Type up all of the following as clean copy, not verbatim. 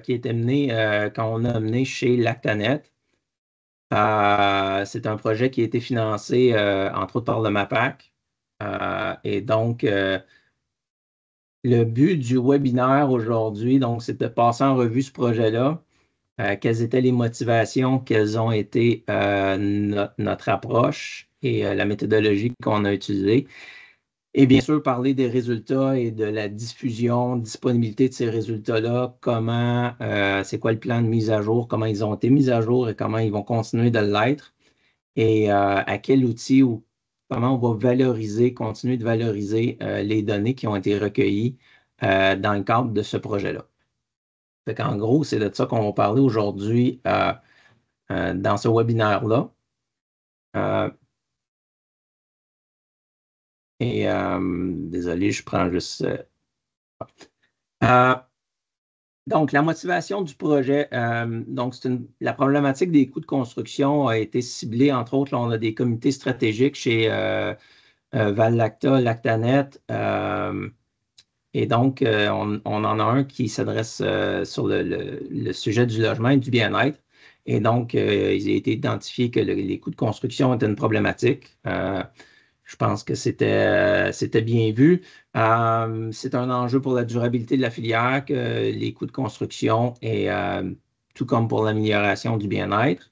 qui était mené quand on a mené chez Lactanet. C'est un projet qui a été financé, entre autres, par le MAPAC. Et donc, le but du webinaire aujourd'hui, donc, c'est de passer en revue ce projet-là. Quelles étaient les motivations, quelles ont été notre approche et la méthodologie qu'on a utilisée. Et bien sûr, parler des résultats et de la diffusion, disponibilité de ces résultats-là, comment, c'est quoi le plan de mise à jour, comment ils ont été mis à jour et comment ils vont continuer de l'être, et à quel outil ou comment on va valoriser, continuer de valoriser les données qui ont été recueillies dans le cadre de ce projet-là. Fait qu'en gros, c'est de ça qu'on va parler aujourd'hui dans ce webinaire-là. Désolé, je prends juste... donc, la motivation du projet, donc la problématique des coûts de construction a été ciblée, entre autres, là, on a des comités stratégiques chez Val-Lacta, Lactanet, et donc, on en a un qui s'adresse sur le sujet du logement et du bien-être. Et donc, il a été identifié que les coûts de construction étaient une problématique. Je pense que c'était bien vu. C'est un enjeu pour la durabilité de la filière, que les coûts de construction et tout comme pour l'amélioration du bien-être.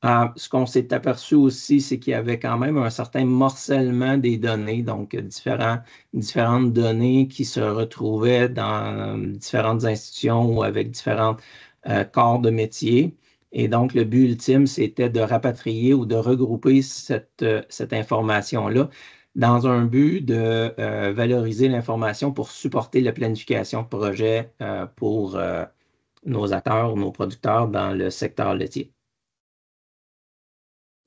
Ce qu'on s'est aperçu aussi, c'est qu'il y avait quand même un certain morcellement des données, donc différentes données qui se retrouvaient dans différentes institutions ou avec différents corps de métier. Et donc, le but ultime, c'était de rapatrier ou de regrouper cette information-là dans un but de valoriser l'information pour supporter la planification de projet pour nos acteurs, nos producteurs dans le secteur laitier.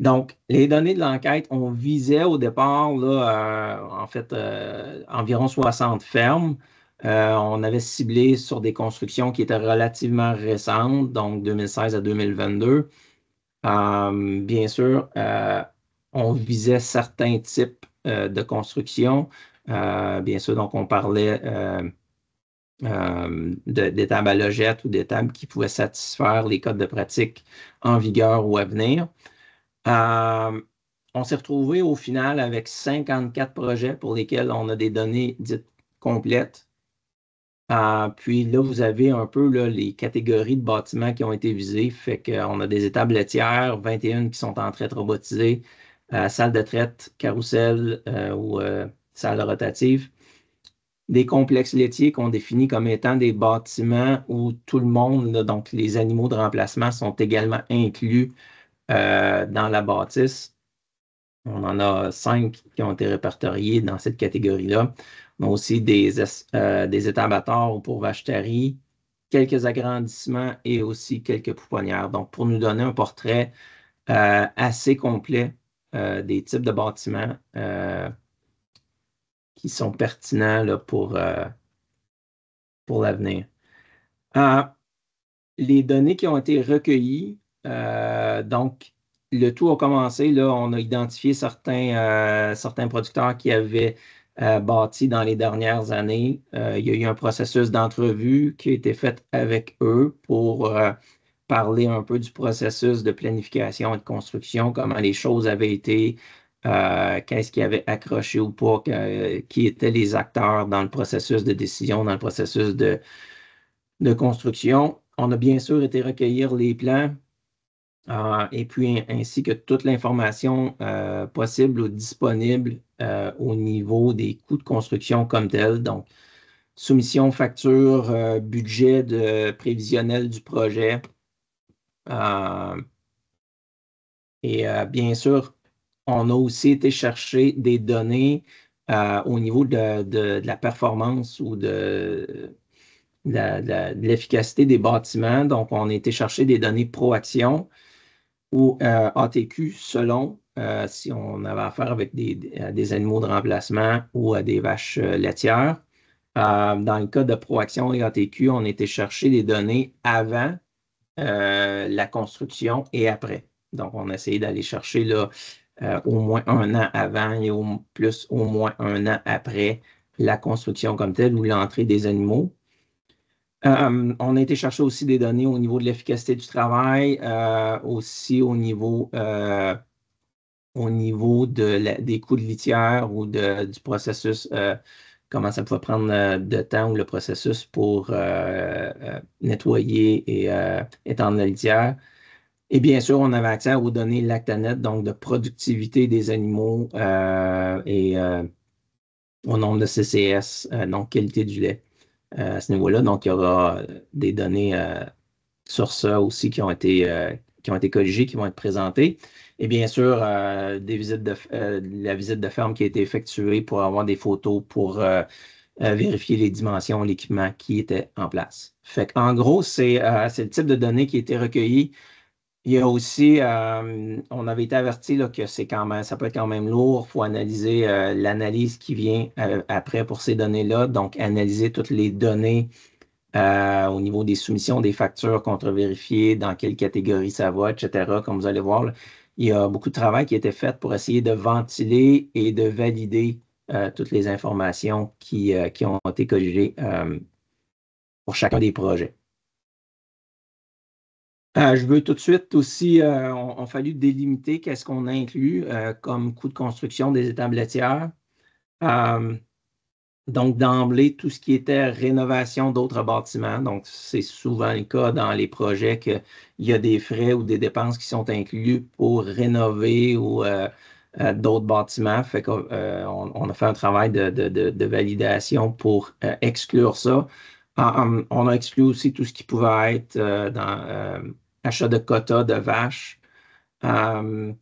Donc, les données de l'enquête, on visait au départ, là, en fait, environ 60 fermes. On avait ciblé sur des constructions qui étaient relativement récentes, donc 2016 à 2022. Bien sûr, on visait certains types de constructions. Bien sûr, donc on parlait d'étables à logettes ou d'étables qui pouvaient satisfaire les codes de pratique en vigueur ou à venir. On s'est retrouvé au final avec 54 projets pour lesquels on a des données dites complètes. Puis là, vous avez un peu là, les catégories de bâtiments qui ont été visées. Fait qu'on a des étables laitières, 21 qui sont en traite robotisée, salle de traite, carrousel ou salle rotative. Des complexes laitiers qu'on définit comme étant des bâtiments où tout le monde, là, donc les animaux de remplacement, sont également inclus dans la bâtisse. On en a 5 qui ont été répertoriés dans cette catégorie-là. On a aussi des étabattoirs pour vacheterie, quelques agrandissements et aussi quelques pouponnières. Donc, pour nous donner un portrait assez complet des types de bâtiments qui sont pertinents là, pour l'avenir. Les données qui ont été recueillies, donc, le tout a commencé, là, on a identifié certains producteurs qui avaient bâti dans les dernières années. Il y a eu un processus d'entrevue qui a été fait avec eux pour parler un peu du processus de planification et de construction, comment les choses avaient été, qu'est-ce qui avait accroché ou pas, qui étaient les acteurs dans le processus de décision, dans le processus de construction. On a bien sûr été recueillir les plans et puis ainsi que toute l'information possible ou disponible au niveau des coûts de construction comme tel. Donc, soumission, facture, budget prévisionnel du projet. Et bien sûr, on a aussi été chercher des données au niveau de la performance ou de l'efficacité des bâtiments. Donc, on a été chercher des données pro-action ou ATQ selon si on avait affaire avec des animaux de remplacement ou à des vaches laitières. Dans le cas de pro-action et ATQ, on a été chercher des données avant la construction et après. Donc, on a essayé d'aller chercher là, au moins un an avant et au moins un an après la construction comme telle ou l'entrée des animaux. On a été chercher aussi des données au niveau de l'efficacité du travail, aussi au niveau des coûts de litière ou du processus, comment ça pouvait prendre de temps ou le processus pour nettoyer et étendre la litière. Et bien sûr, on avait accès aux données Lactanet, donc de productivité des animaux et au nombre de CCS, donc qualité du lait à ce niveau-là. Donc, il y aura des données sur ça aussi qui ont été corrigées, qui vont être présentées. Et bien sûr, la visite de ferme qui a été effectuée pour avoir des photos pour vérifier les dimensions, l'équipement qui était en place. Fait qu'en gros, c'est le type de données qui a été recueilli. Il y a aussi, on avait été averti là, que ça peut être quand même lourd. Il faut analyser l'analyse qui vient après pour ces données-là. Donc, analyser toutes les données au niveau des soumissions, des factures contre-vérifiées, dans quelle catégorie ça va, etc. Comme vous allez voir, là, il y a beaucoup de travail qui a été fait pour essayer de ventiler et de valider toutes les informations qui ont été corrigées pour chacun des projets. Je veux tout de suite aussi, on fallu délimiter qu'est-ce qu'on a inclus comme coût de construction des étables laitières. Euh, donc, d'emblée, tout ce qui était rénovation d'autres bâtiments. Donc, c'est souvent le cas dans les projets qu'il y a des frais ou des dépenses qui sont inclus pour rénover ou d'autres bâtiments. Fait qu'on on a fait un travail de validation pour exclure ça. On a exclu aussi tout ce qui pouvait être dans achat de quotas de vaches. Euh,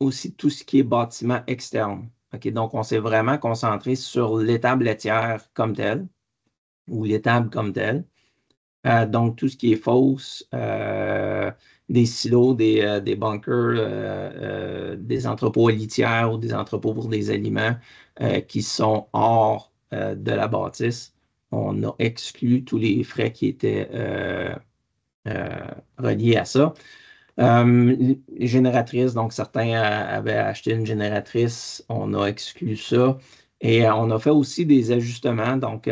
Aussi tout ce qui est bâtiment externe. OK, donc, on s'est vraiment concentré sur l'étable laitière comme telle ou l'étable comme telle. Donc, tout ce qui est fosse, des silos, des bunkers, des entrepôts litières ou des entrepôts pour des aliments qui sont hors de la bâtisse. On a exclu tous les frais qui étaient reliés à ça. Les génératrices, donc certains avaient acheté une génératrice, on a exclu ça. Et on a fait aussi des ajustements. Donc,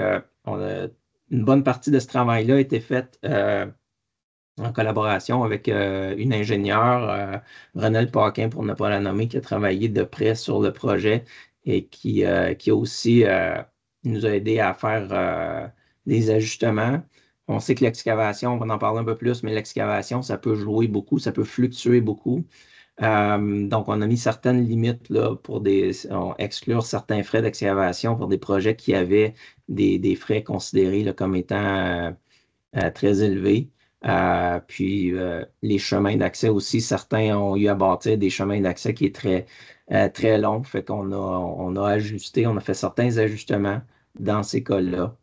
une bonne partie de ce travail-là a été faite en collaboration avec une ingénieure, Renelle Paquin, pour ne pas la nommer, qui a travaillé de près sur le projet et qui a aussi nous a aidé à faire des ajustements. On sait que l'excavation, on va en parler un peu plus, mais l'excavation, ça peut jouer beaucoup, ça peut fluctuer beaucoup. Donc, on a mis certaines limites là, exclure certains frais d'excavation pour des projets qui avaient des frais considérés là, comme étant très élevés. Puis, les chemins d'accès aussi, certains ont eu à bâtir des chemins d'accès qui est très longs. Fait on a ajusté, on a fait certains ajustements dans ces cas-là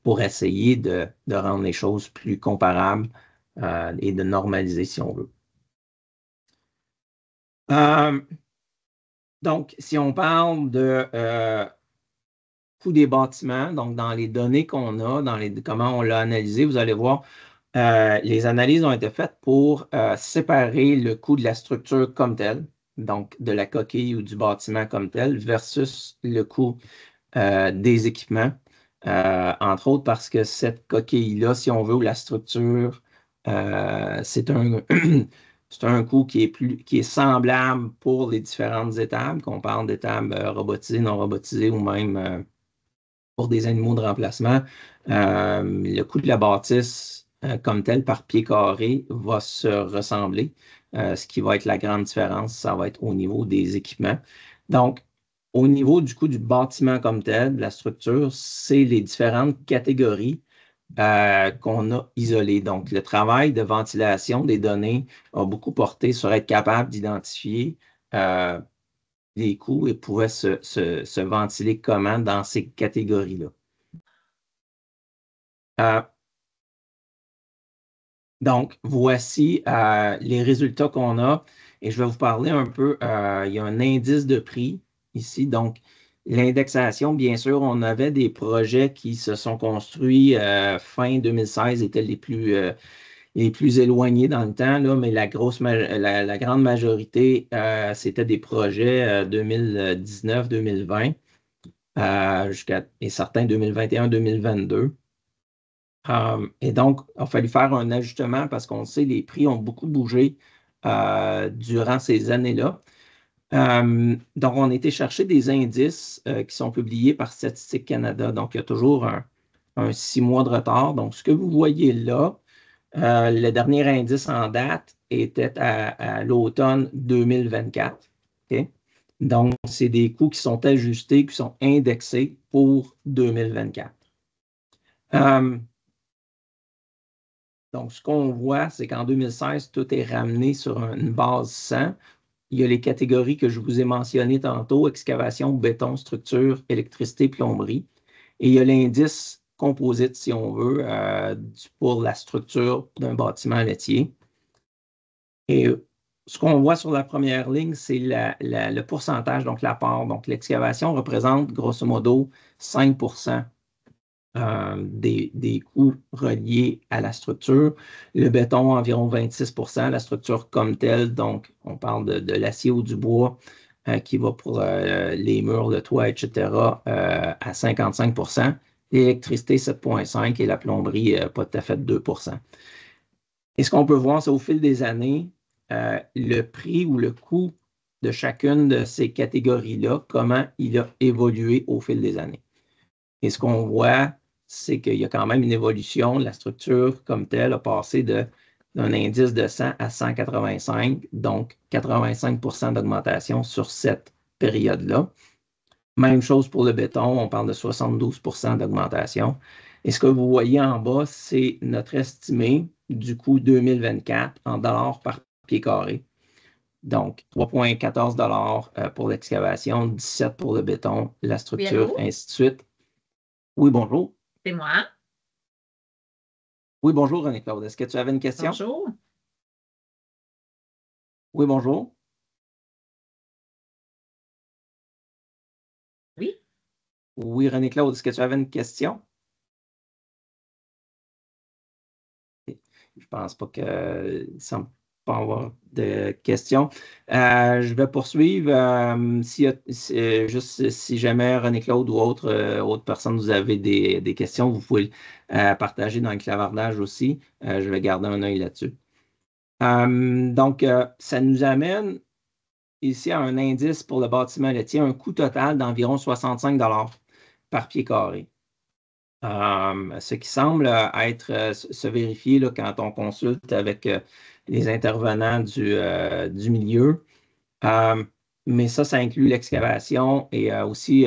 pour essayer de rendre les choses plus comparables et de normaliser si on veut. Donc, si on parle de coût des bâtiments, donc dans les données qu'on a, comment on l'a analysé, vous allez voir, les analyses ont été faites pour séparer le coût de la structure comme telle, donc de la coquille ou du bâtiment comme tel, versus le coût des équipements. Entre autres parce que cette coquille-là, si on veut, ou la structure, c'est un, c'est un coût qui est semblable pour les différentes étables, qu'on parle d'étables robotisées, non robotisées ou même pour des animaux de remplacement. Le coût de la bâtisse comme tel par pied carré va se ressembler. Ce qui va être la grande différence, ça va être au niveau des équipements. Donc, au niveau du coût du bâtiment comme tel, de la structure, c'est les différentes catégories qu'on a isolées. Donc, le travail de ventilation des données a beaucoup porté sur être capable d'identifier les coûts et pouvait se ventiler comment dans ces catégories-là. Euh, donc, voici les résultats qu'on a et je vais vous parler un peu. Il y a un indice de prix ici. Donc, l'indexation, bien sûr, on avait des projets qui se sont construits fin 2016, étaient les plus éloignés dans le temps, là, mais la grande majorité, c'était des projets 2019-2020 et certains 2021-2022. Et donc, il a fallu faire un ajustement parce qu'on sait les prix ont beaucoup bougé durant ces années-là. Donc, on a été chercher des indices qui sont publiés par Statistique Canada. Donc, il y a toujours un 6 mois de retard. Donc, ce que vous voyez là, le dernier indice en date était à l'automne 2024. OK? Donc, c'est des coûts qui sont ajustés, qui sont indexés pour 2024. Donc, ce qu'on voit, c'est qu'en 2016, tout est ramené sur une base 100. Il y a les catégories que je vous ai mentionnées tantôt, excavation, béton, structure, électricité, plomberie. Et il y a l'indice composite, si on veut, pour la structure d'un bâtiment laitier. Et ce qu'on voit sur la première ligne, c'est le pourcentage, donc la part. Donc, l'excavation représente grosso modo 5 des coûts reliés à la structure. Le béton, environ 26 la structure comme telle, donc on parle de l'acier ou du bois qui va pour les murs, le toit, etc., à 55 l'électricité 7,5 et la plomberie pas tout à fait 2 Et ce qu'on peut voir, c'est au fil des années, le prix ou le coût de chacune de ces catégories-là, comment il a évolué au fil des années. Et ce qu'on voit, c'est qu'il y a quand même une évolution. La structure comme telle a passé d'un indice de 100 à 185, donc 85 d'augmentation sur cette période-là. Même chose pour le béton, on parle de 72 d'augmentation. Et ce que vous voyez en bas, c'est notre estimé du coût 2024 en dollars par pied carré. Donc, 3,14 pour l'excavation, 17 pour le béton, la structure, Oui, ainsi de suite. Oui, bonjour. c'est moi. Oui, bonjour, René-Claude. Est-ce que tu avais une question? Bonjour. Oui, bonjour. Oui. Oui, René-Claude, est-ce que tu avais une question? Je pense pas qu'il semble pas avoir de questions. Je vais poursuivre. Juste si jamais René-Claude ou autre personne, vous avez des questions, vous pouvez partager dans le clavardage aussi. Je vais garder un œil là-dessus. Donc, ça nous amène ici à un indice pour le bâtiment laitier, un coût total d'environ 65 par pied carré. Ce qui semble être se vérifier là, quand on consulte avec les intervenants du milieu. Mais ça inclut l'excavation et aussi,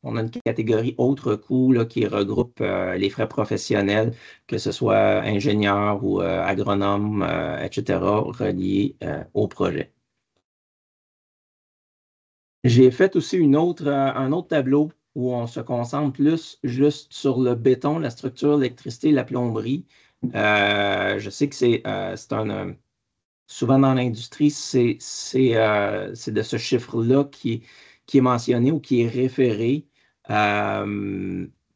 on a une catégorie autres coûts là, qui regroupe les frais professionnels, que ce soit ingénieur ou agronome, etc., reliés au projet. J'ai fait aussi un autre tableau où on se concentre plus juste sur le béton, la structure, l'électricité, la plomberie. Je sais que souvent dans l'industrie, c'est de ce chiffre-là qui est mentionné ou qui est référé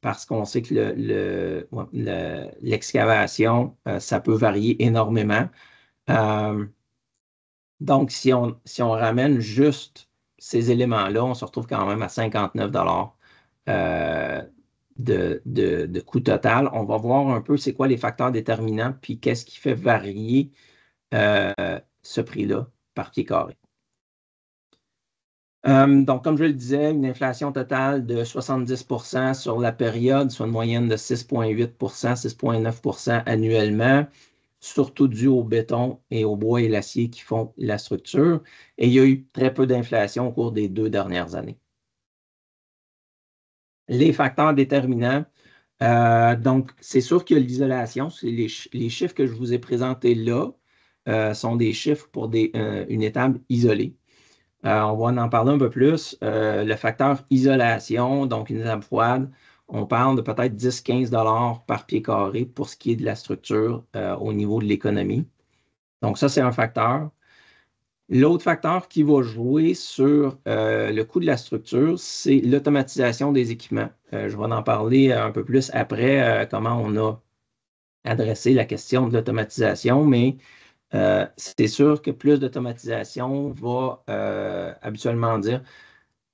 parce qu'on sait que l'excavation, ça peut varier énormément. Euh, donc, si on ramène juste ces éléments-là, on se retrouve quand même à 59 euh, de coût total. On va voir un peu c'est quoi les facteurs déterminants, puis qu'est-ce qui fait varier euh, ce prix-là par pied carré. Donc, comme je le disais, une inflation totale de 70 sur la période, soit une moyenne de 6,8 6,9 annuellement, surtout dû au béton et au bois et l'acier qui font la structure. Et il y a eu très peu d'inflation au cours des 2 dernières années. Les facteurs déterminants, donc c'est sûr qu'il y a l'isolation. Les chiffres que je vous ai présentés là sont des chiffres pour une étable isolée. On va en parler un peu plus. Le facteur isolation, donc une étable froide, on parle de peut-être 10-15 par pied carré pour ce qui est de la structure au niveau de l'économie. Donc, ça, c'est un facteur. L'autre facteur qui va jouer sur le coût de la structure, c'est l'automatisation des équipements. Je vais en parler un peu plus après, comment on a adressé la question de l'automatisation, mais c'est sûr que plus d'automatisation va habituellement dire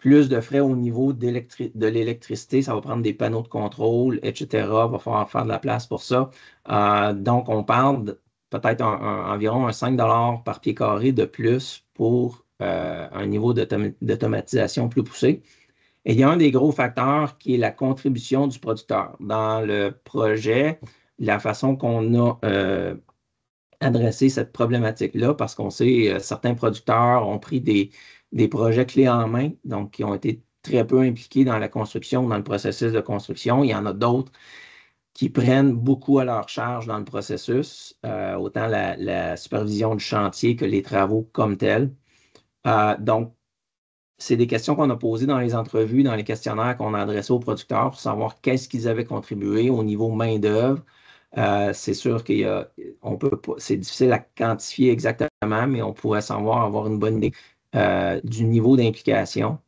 plus de frais au niveau de l'électricité, ça va prendre des panneaux de contrôle, etc. Il va falloir faire de la place pour ça. Donc, on parle peut-être environ un 5 par pied carré de plus pour un niveau d'automatisation plus poussé. Et il y a un des gros facteurs qui est la contribution du producteur. Dans le projet, la façon qu'on a adressé cette problématique-là, parce qu'on sait certains producteurs ont pris des projets clés en main, donc qui ont été très peu impliqués dans la construction, dans le processus de construction. Il y en a d'autres qui prennent beaucoup à leur charge dans le processus, autant la supervision du chantier que les travaux comme tels. Donc, c'est des questions qu'on a posées dans les entrevues, dans les questionnaires qu'on a adressés aux producteurs pour savoir qu'est-ce qu'ils avaient contribué au niveau main-d'œuvre. C'est sûr qu'on peut pas, c'est difficile à quantifier exactement, mais on pourrait avoir une bonne idée du niveau d'implication,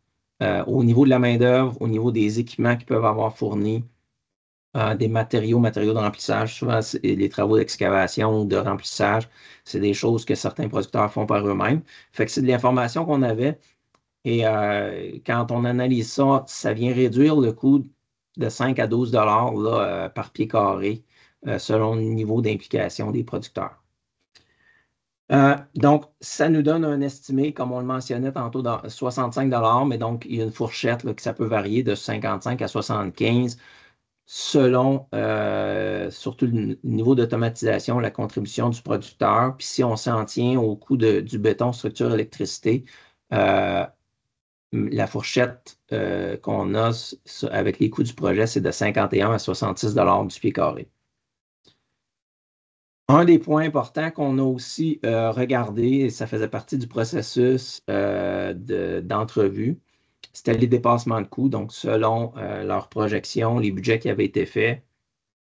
au niveau de la main-d'œuvre, au niveau des équipements qu'ils peuvent avoir fournis, des matériaux de remplissage. Souvent, les travaux d'excavation ou de remplissage, c'est des choses que certains producteurs font par eux-mêmes. Fait que c'est de l'information qu'on avait. Et quand on analyse ça, ça vient réduire le coût de 5 à 12 là, par pied carré selon le niveau d'implication des producteurs. Donc, ça nous donne un estimé, comme on le mentionnait tantôt, dans 65 mais donc il y a une fourchette là, que ça peut varier de 55 à 75 selon surtout le niveau d'automatisation, la contribution du producteur. Puis si on s'en tient au coût du béton structure électricité, la fourchette qu'on a avec les coûts du projet, c'est de 51 à 66 du pied carré. Un des points importants qu'on a aussi regardé, et ça faisait partie du processus d'entrevue, c'était les dépassements de coûts. Donc, selon leurs projections, les budgets qui avaient été faits,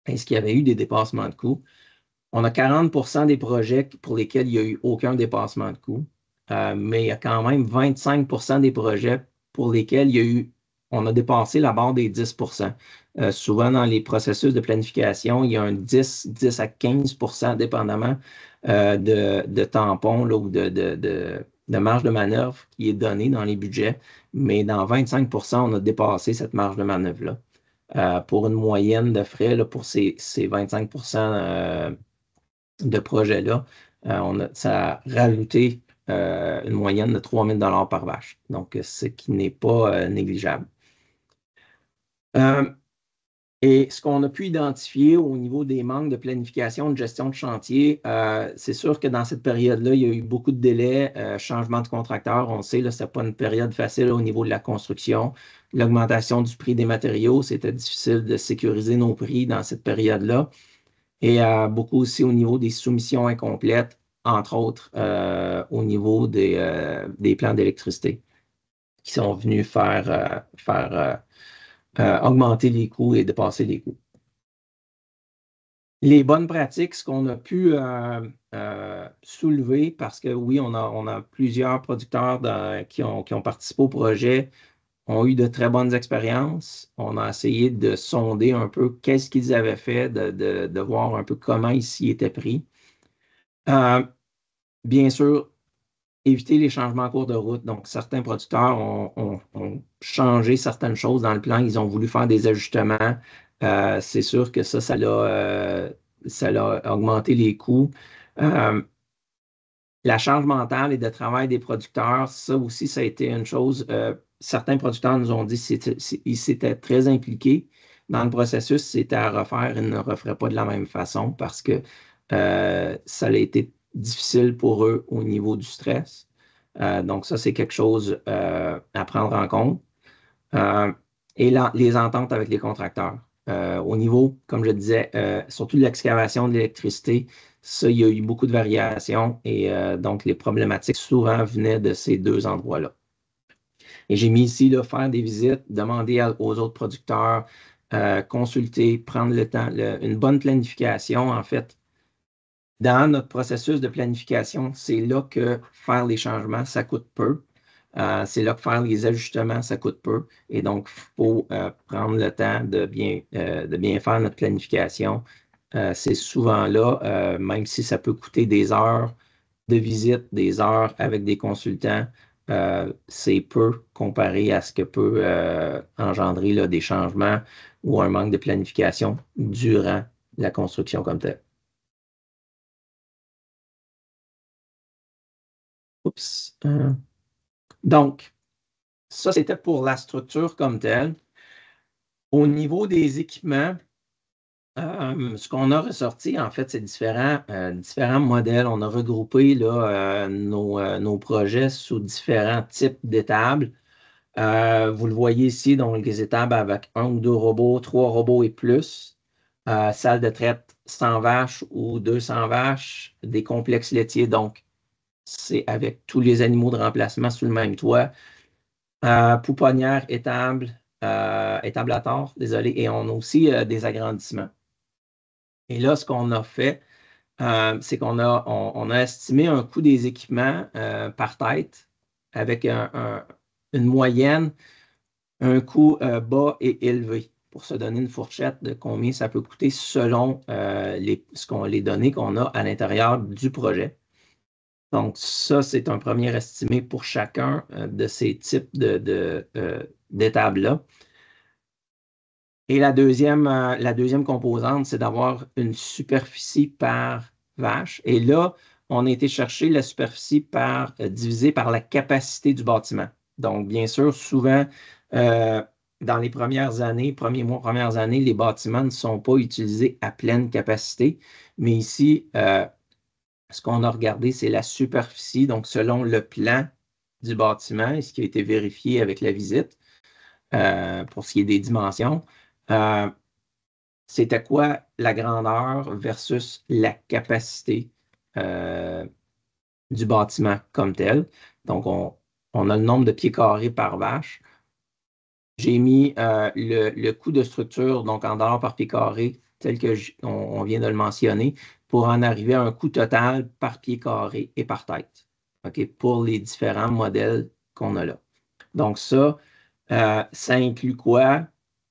est-ce qu'il y avait eu des dépassements de coûts? On a 40 des projets pour lesquels il n'y a eu aucun dépassement de coûts, mais il y a quand même 25 des projets pour lesquels on a dépassé la barre des 10 souvent, dans les processus de planification, il y a un 10 à 15 dépendamment de tampons là, ou de marge de manœuvre qui est donnée dans les budgets. Mais dans 25 on a dépassé cette marge de manœuvre-là. Pour une moyenne de frais là, pour ces 25 de projets-là, ça a rajouté une moyenne de 3 000 par vache. Donc, ce qui n'est pas négligeable. Et ce qu'on a pu identifier au niveau des manques de planification, de gestion de chantier, c'est sûr que dans cette période-là, il y a eu beaucoup de délais, changement de contracteur. On le sait, ce n'est pas une période facile au niveau de la construction. L'augmentation du prix des matériaux, c'était difficile de sécuriser nos prix dans cette période-là. Et beaucoup aussi au niveau des soumissions incomplètes, entre autres au niveau des plans d'électricité qui sont venus faire augmenter les coûts et dépasser les coûts. Les bonnes pratiques, ce qu'on a pu soulever, parce que oui, on a plusieurs producteurs qui ont participé au projet, ont eu de très bonnes expériences. On a essayé de sonder un peu qu'est-ce qu'ils avaient fait, de voir un peu comment ils s'y étaient pris. Bien sûr, éviter les changements en cours de route. Donc, certains producteurs ont changé certaines choses dans le plan. Ils ont voulu faire des ajustements. C'est sûr que ça l'a augmenté les coûts. La charge mentale et de travail des producteurs, ça aussi, ça a été une chose. Certains producteurs nous ont dit qu'ils s'étaient très impliqués dans le processus. C'était à refaire, ils ne le referaient pas de la même façon parce que ça a été difficile pour eux au niveau du stress. Donc, ça, c'est quelque chose à prendre en compte. Et les ententes avec les contracteurs. Au niveau, comme je disais, surtout de l'excavation de l'électricité, ça, il y a eu beaucoup de variations et donc les problématiques souvent venaient de ces deux endroits-là. Et j'ai mis ici là, faire des visites, demander aux autres producteurs, consulter, prendre le temps, une bonne planification, en fait. Dans notre processus de planification, c'est là que faire les changements, ça coûte peu. C'est là que faire les ajustements, ça coûte peu. Et donc, il faut prendre le temps de bien faire notre planification. C'est souvent là, même si ça peut coûter des heures de visite, des heures avec des consultants, c'est peu comparé à ce que peut engendrer là, des changements ou un manque de planification durant la construction comme telle. Oups. Donc, ça, c'était pour la structure comme telle. Au niveau des équipements, ce qu'on a ressorti, en fait, c'est différents modèles. On a regroupé là, nos projets sous différents types d'étables. Vous le voyez ici, donc les étables avec un ou deux robots, trois robots et plus. Salle de traite 100 vaches ou 200 vaches, des complexes laitiers, donc c'est avec tous les animaux de remplacement sous le même toit. Pouponnière, établateur, désolé, et on a aussi des agrandissements. Et là, ce qu'on a fait, c'est on a estimé un coût des équipements par tête avec une moyenne, un coût bas et élevé pour se donner une fourchette de combien ça peut coûter selon les données qu'on a à l'intérieur du projet. Donc, ça, c'est un premier estimé pour chacun de ces types d'étables-là. Et la deuxième composante, c'est d'avoir une superficie par vache. Et là, on a été chercher la superficie divisée par la capacité du bâtiment. Donc, bien sûr, souvent, dans les premiers mois, premières années, les bâtiments ne sont pas utilisés à pleine capacité. Mais ici, ce qu'on a regardé, c'est la superficie, donc selon le plan du bâtiment et ce qui a été vérifié avec la visite pour ce qui est des dimensions. C'était quoi la grandeur versus la capacité du bâtiment comme tel. Donc, on a le nombre de pieds carrés par vache. J'ai mis le coût de structure, donc en dollars par pied carré, tel que on vient de le mentionner, pour en arriver à un coût total par pied carré et par tête, OK, pour les différents modèles qu'on a là. Donc, ça inclut quoi?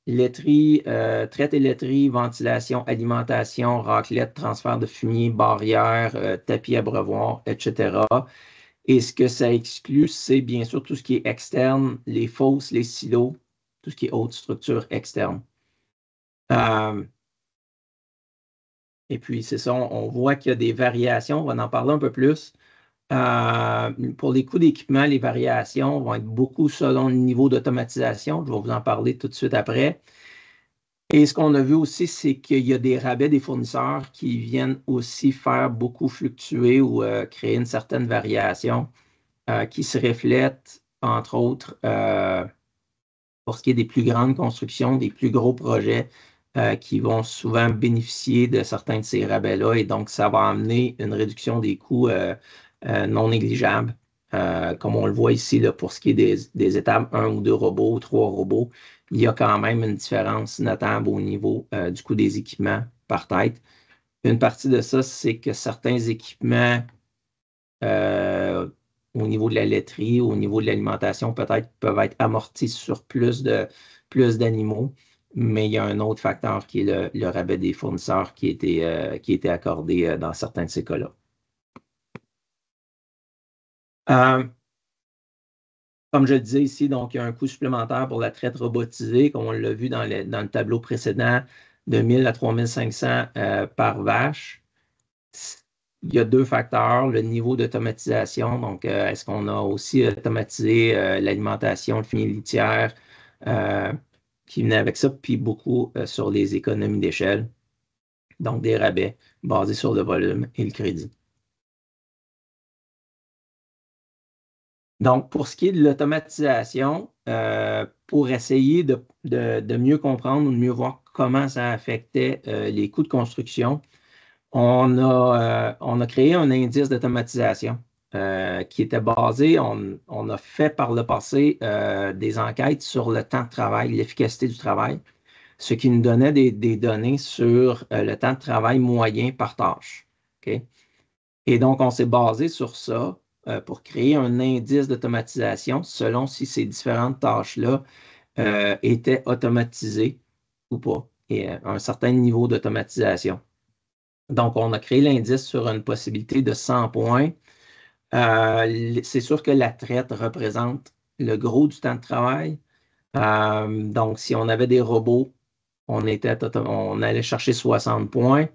Laiterie, traite et laiterie, ventilation, alimentation, raclette, transfert de fumier, barrière, tapis abreuvoir, etc. Et ce que ça exclut, c'est bien sûr tout ce qui est externe, les fosses, les silos, tout ce qui est haute structure externe. Et puis, c'est ça, on voit qu'il y a des variations, on va en parler un peu plus. Pour les coûts d'équipement, les variations vont être beaucoup selon le niveau d'automatisation. Je vais vous en parler tout de suite après. Et ce qu'on a vu aussi, c'est qu'il y a des rabais des fournisseurs qui viennent aussi faire beaucoup fluctuer ou créer une certaine variation qui se reflète, entre autres, pour ce qui est des plus grandes constructions, des plus gros projets qui vont souvent bénéficier de certains de ces rabais-là. Et donc, ça va amener une réduction des coûts non négligeable. Comme on le voit ici, là, pour ce qui est des étapes 1 ou 2 robots, 3 robots, il y a quand même une différence notable au niveau du coût des équipements par tête. Une partie de ça, c'est que certains équipements au niveau de la laiterie, au niveau de l'alimentation, peut-être peuvent être amortis sur plus d'animaux, mais il y a un autre facteur qui est le rabais des fournisseurs qui était accordé dans certains de ces cas-là. Comme je le disais ici, donc il y a un coût supplémentaire pour la traite robotisée, comme on l'a vu dans le tableau précédent, de 1000 à 3500 par vache. Il y a deux facteurs, le niveau d'automatisation, donc est-ce qu'on a aussi automatisé l'alimentation, le fumier litière qui venait avec ça, puis beaucoup sur les économies d'échelle, donc des rabais basés sur le volume et le crédit. Donc, pour ce qui est de l'automatisation, pour essayer de mieux comprendre ou de mieux voir comment ça affectait les coûts de construction, on a créé un indice d'automatisation qui était basé, on a fait par le passé des enquêtes sur le temps de travail, l'efficacité du travail, ce qui nous donnait des données sur le temps de travail moyen par tâche. OK? Et donc, on s'est basé sur ça pour créer un indice d'automatisation selon si ces différentes tâches-là étaient automatisées ou pas, et un certain niveau d'automatisation. Donc, on a créé l'indice sur une possibilité de 100 points C'est sûr que la traite représente le gros du temps de travail. Donc, si on avait des robots, on allait chercher 60 points.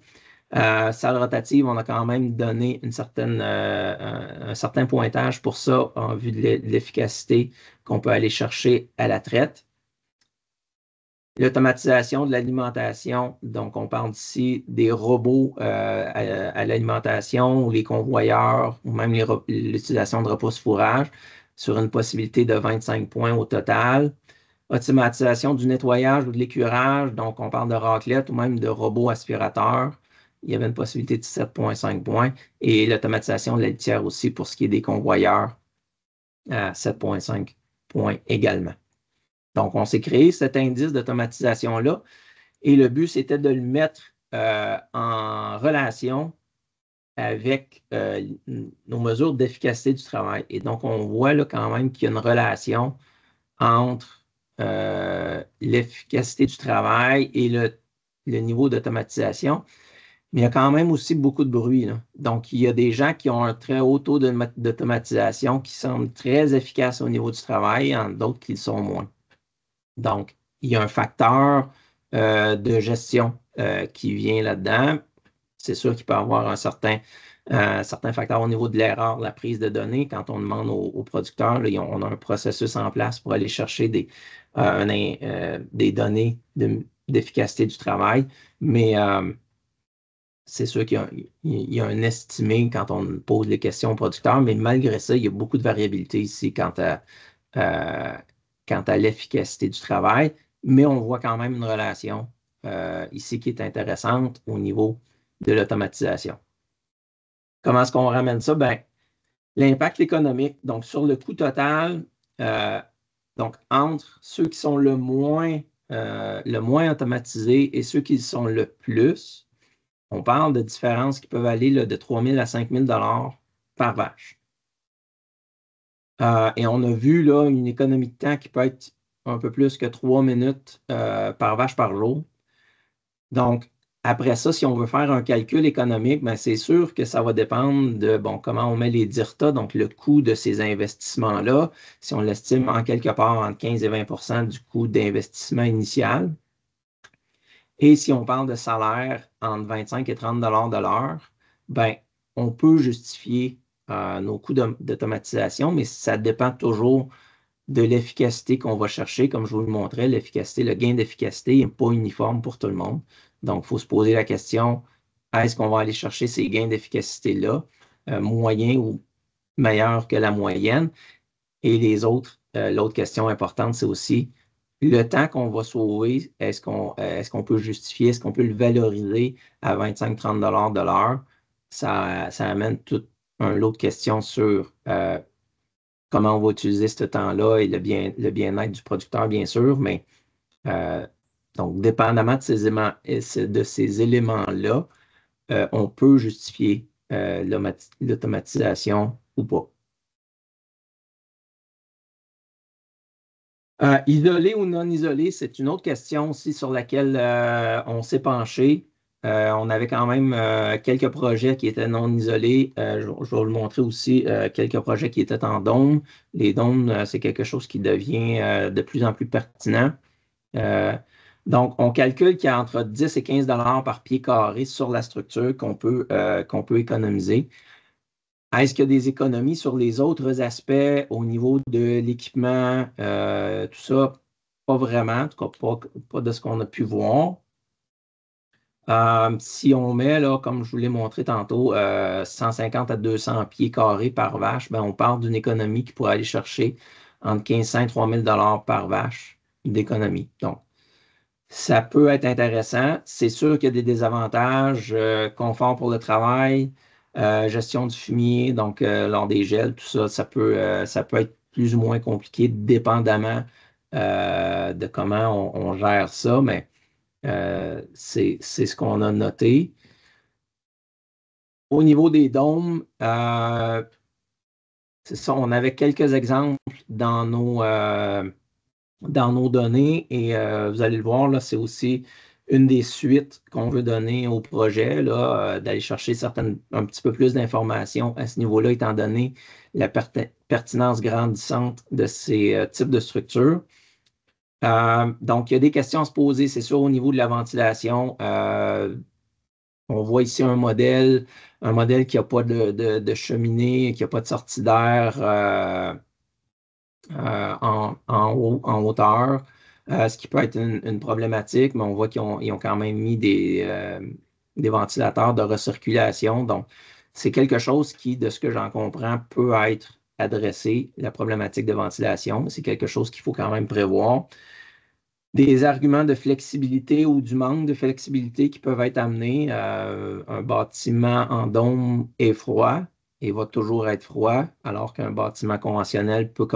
Salle rotative, on a quand même donné un certain pointage pour ça en vue de l'efficacité qu'on peut aller chercher à la traite. L'automatisation de l'alimentation, donc on parle ici des robots à l'alimentation ou les convoyeurs ou même l'utilisation de repousse-fourrage sur une possibilité de 25 points au total. Automatisation du nettoyage ou de l'écurage, donc on parle de raclette ou même de robots aspirateurs. Il y avait une possibilité de 7,5 points. Et l'automatisation de la litière aussi pour ce qui est des convoyeurs à 7,5 points également. Donc, on s'est créé cet indice d'automatisation-là et le but, c'était de le mettre en relation avec nos mesures d'efficacité du travail. Et donc, on voit là quand même qu'il y a une relation entre l'efficacité du travail et le niveau d'automatisation. Mais il y a quand même aussi beaucoup de bruit, là. Donc, il y a des gens qui ont un très haut taux d'automatisation qui semblent très efficaces au niveau du travail, et d'autres qui le sont moins. Donc, il y a un facteur de gestion qui vient là-dedans. C'est sûr qu'il peut y avoir un certain facteur au niveau de l'erreur, de la prise de données. Quand on demande aux producteurs, là, on a un processus en place pour aller chercher des données d'efficacité du travail. Mais c'est sûr qu'il y a un estimé quand on pose les questions aux producteurs, mais malgré ça, il y a beaucoup de variabilité ici euh, quant à l'efficacité du travail, mais on voit quand même une relation ici qui est intéressante au niveau de l'automatisation. Comment est-ce qu'on ramène ça? Ben, l'impact économique, donc sur le coût total, donc entre ceux qui sont le moins automatisés et ceux qui sont le plus, on parle de différences qui peuvent aller là, de 3 000 à 5 000 par vache. Et on a vu là une économie de temps qui peut être un peu plus que 3 minutes par vache par jour. Donc, après ça, si on veut faire un calcul économique, ben, c'est sûr que ça va dépendre de comment on met les DIRTA, donc le coût de ces investissements-là, si on l'estime en quelque part entre 15 et 20 du coût d'investissement initial. Et si on parle de salaire entre 25 et 30 de l'heure, ben, on peut justifier nos coûts d'automatisation, mais ça dépend toujours de l'efficacité qu'on va chercher. Comme je vous le montrais, l'efficacité, le gain d'efficacité n'est pas uniforme pour tout le monde. Donc, il faut se poser la question, est-ce qu'on va aller chercher ces gains d'efficacité-là, moyens ou meilleurs que la moyenne? Et l'autre question importante, c'est aussi le temps qu'on va sauver, est-ce qu'on peut justifier, est-ce qu'on peut le valoriser à 25-30 de l'heure? Ça amène toute une autre question sur comment on va utiliser ce temps-là et le bien-être du producteur, bien sûr, mais donc, dépendamment de ces éléments-là, on peut justifier l'automatisation ou pas. Isolé ou non isolé, c'est une autre question aussi sur laquelle on s'est penché. On avait quand même quelques projets qui étaient non isolés. Je vais vous le montrer aussi, quelques projets qui étaient en dôme. Les dômes, c'est quelque chose qui devient de plus en plus pertinent. Donc, on calcule qu'il y a entre 10 et 15 par pied carré sur la structure qu'on peut économiser. Est-ce qu'il y a des économies sur les autres aspects au niveau de l'équipement, tout ça? Pas vraiment, en tout cas pas de ce qu'on a pu voir. Si on met, là, comme je vous l'ai montré tantôt, 150 à 200 pieds carrés par vache, ben, on parle d'une économie qui pourrait aller chercher entre 1500 et 3000 par vache d'économie. Donc, ça peut être intéressant. C'est sûr qu'il y a des désavantages, confort pour le travail, gestion du fumier, donc lors des gels, tout ça, ça peut être plus ou moins compliqué, dépendamment de comment on gère ça, mais c'est ce qu'on a noté. Au niveau des dômes, c'est ça, on avait quelques exemples dans nos données et vous allez le voir, là, c'est aussi une des suites qu'on veut donner au projet, d'aller chercher un petit peu plus d'informations à ce niveau-là, étant donné la pertinence grandissante de ces types de structures. Donc, il y a des questions à se poser, c'est sûr, au niveau de la ventilation. On voit ici un modèle qui n'a pas de cheminée, qui n'a pas de sortie d'air en hauteur, ce qui peut être une problématique, mais on voit qu'ils ont quand même mis des ventilateurs de recirculation. Donc, c'est quelque chose qui, de ce que j'en comprends, peut être adressé, la problématique de ventilation. C'est quelque chose qu'il faut quand même prévoir. Des arguments de flexibilité ou du manque de flexibilité qui peuvent être amenés. Un bâtiment en dôme est froid et va toujours être froid, alors qu'un bâtiment conventionnel peut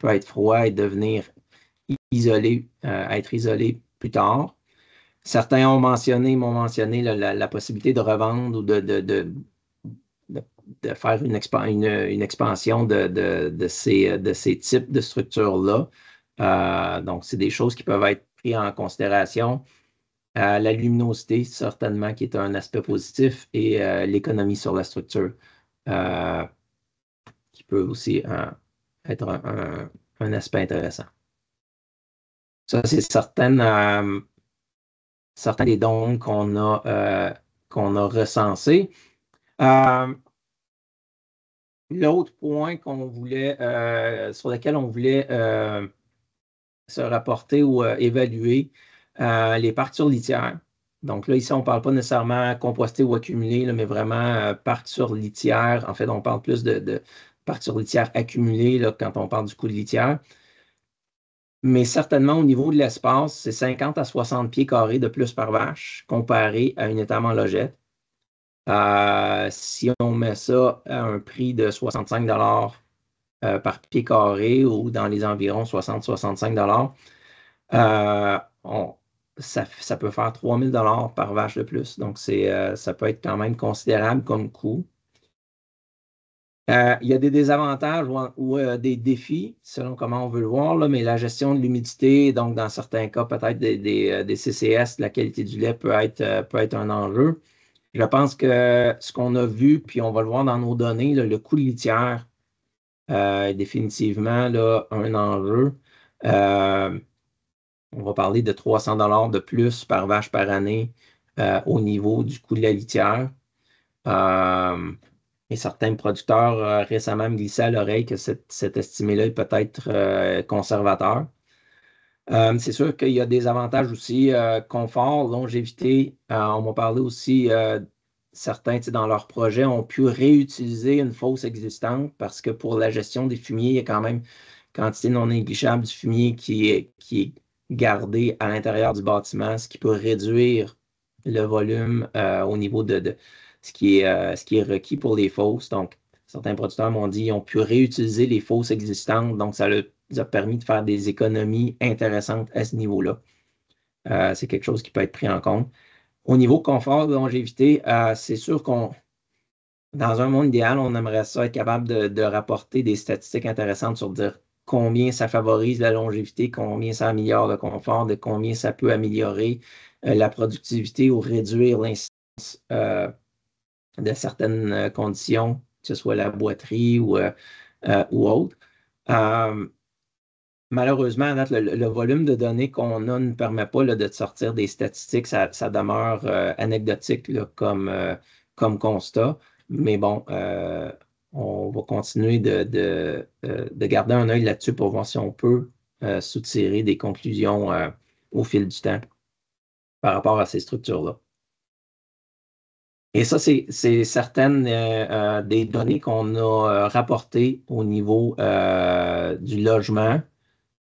être froid et devenir être isolé plus tard. Certains m'ont mentionné la possibilité de revendre ou de faire une expansion de ces types de structures-là. Donc, c'est des choses qui peuvent être prises en considération. La luminosité, certainement, qui est un aspect positif, et l'économie sur la structure, qui peut aussi être un aspect intéressant. Ça, c'est certains des dons qu'on a recensés. L'autre point sur lequel on voulait se rapporter ou évaluer, les parcs sur litière. Donc là, ici, on ne parle pas nécessairement composter ou accumuler, là, mais vraiment parcs sur litière. En fait, on parle plus de parcs sur litière accumulés là, quand on parle du coût de litière. Mais certainement, au niveau de l'espace, c'est 50 à 60 pieds carrés de plus par vache comparé à une étable en logette. Si on met ça à un prix de 65 par pied carré ou dans les environs 60-65 ça peut faire 3000 par vache de plus. Donc, ça peut être quand même considérable comme coût. Il y a des désavantages ou des défis, selon comment on veut le voir, là, mais la gestion de l'humidité, donc dans certains cas, peut-être des CCS, la qualité du lait peut être un enjeu. Je pense que ce qu'on a vu, puis on va le voir dans nos données, là, le coût de litière est définitivement là, un enjeu. On va parler de 300 de plus par vache par année au niveau du coût de la litière. Et certains producteurs récemment me glissaient à l'oreille que cet estimé-là est peut-être conservateur. C'est sûr qu'il y a des avantages aussi, confort, longévité. On m'a parlé aussi, certains dans leur projet ont pu réutiliser une fosse existante parce que pour la gestion des fumiers, il y a quand même quantité non négligeable du fumier qui est gardé à l'intérieur du bâtiment, ce qui peut réduire le volume au niveau de ce qui est requis pour les fosses. Donc, certains producteurs m'ont dit qu'ils ont pu réutiliser les fosses existantes, donc ça leur a permis de faire des économies intéressantes à ce niveau-là. C'est quelque chose qui peut être pris en compte. Au niveau confort de longévité, c'est sûr dans un monde idéal, on aimerait ça être capable de rapporter des statistiques intéressantes sur dire combien ça favorise la longévité, combien ça améliore le confort, de combien ça peut améliorer la productivité ou réduire l'incidence de certaines conditions, que ce soit la boiterie ou autre. Malheureusement, le volume de données qu'on a ne permet pas là, de sortir des statistiques. Ça demeure anecdotique là, comme constat. Mais bon, on va continuer de garder un œil là-dessus pour voir si on peut soutirer des conclusions au fil du temps par rapport à ces structures-là. Et ça, c'est certaines des données qu'on a rapportées au niveau du logement.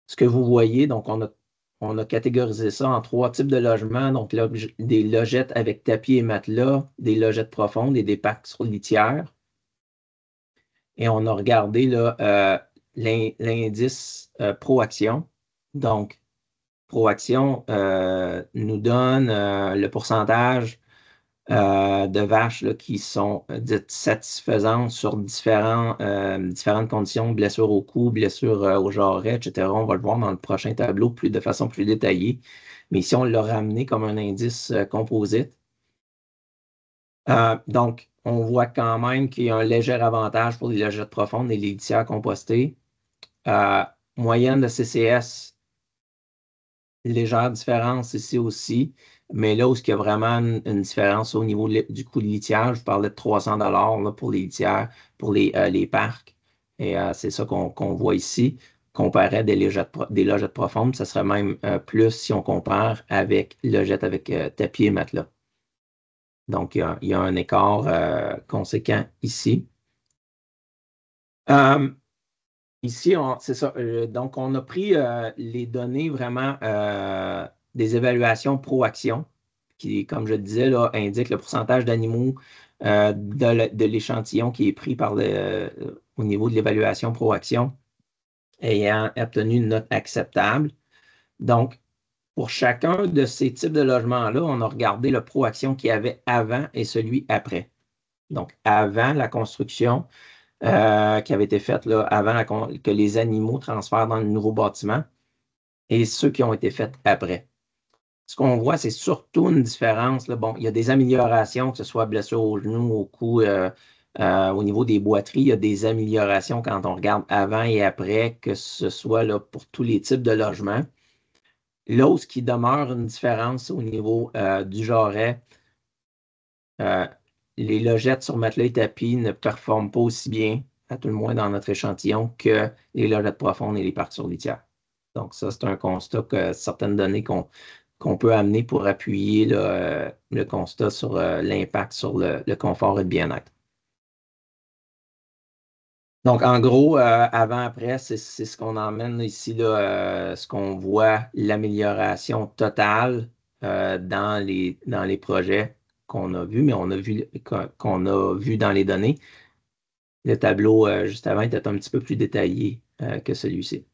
Ce que vous voyez, donc on a catégorisé ça en 3 types de logements. Donc, des logettes avec tapis et matelas, des logettes profondes et des parcs sur litière. Et on a regardé l'indice Proaction. Donc, Proaction nous donne le pourcentage de vaches là, qui sont dites satisfaisantes sur différentes conditions, blessures au cou, blessures au jarret, etc. On va le voir dans le prochain tableau de façon plus détaillée. mais ici, on l'a ramené comme un indice composite. Donc, on voit quand même qu'il y a un léger avantage pour les logettes profondes et les litières compostées. Moyenne de CCS, légère différence ici aussi, mais là où il y a vraiment une différence au niveau du coût de litière, je vous parlais de 300 là, pour les litières, pour les parcs. Et c'est ça qu'on voit ici. Comparé à des logettes profondes, ça serait même plus si on compare avec logettes avec tapis et matelas. Donc, il y a un écart conséquent ici. Ici, c'est ça. Donc, on a pris les données vraiment des évaluations pro-action, qui, comme je disais, là, indiquent le pourcentage d'animaux de l'échantillon qui est pris au niveau de l'évaluation pro-action ayant obtenu une note acceptable. Donc, pour chacun de ces types de logements-là, on a regardé le pro-action qu'il y avait avant et celui après. Donc, avant la construction, qui avait été faite là, avant que les animaux transfèrent dans le nouveau bâtiment et ceux qui ont été faits après. Ce qu'on voit, c'est surtout une différence. Là. Bon, il y a des améliorations, que ce soit blessure au genou, au cou, au niveau des boiteries, il y a des améliorations quand on regarde avant et après, que ce soit là, pour tous les types de logements. Là où ce qui demeure une différence au niveau du jarret, les logettes sur matelas et tapis ne performent pas aussi bien, à tout le moins dans notre échantillon, que les logettes profondes et les parties sur litière. Donc, ça, c'est un constat que certaines données qu'on peut amener pour appuyer le constat sur l'impact sur le confort et le bien-être. Donc, en gros, avant-après, c'est ce qu'on emmène ici, là, ce qu'on voit, l'amélioration totale dans les projets qu'on a vus, mais qu'on a vu dans les données. Le tableau juste avant était un petit peu plus détaillé que celui-ci.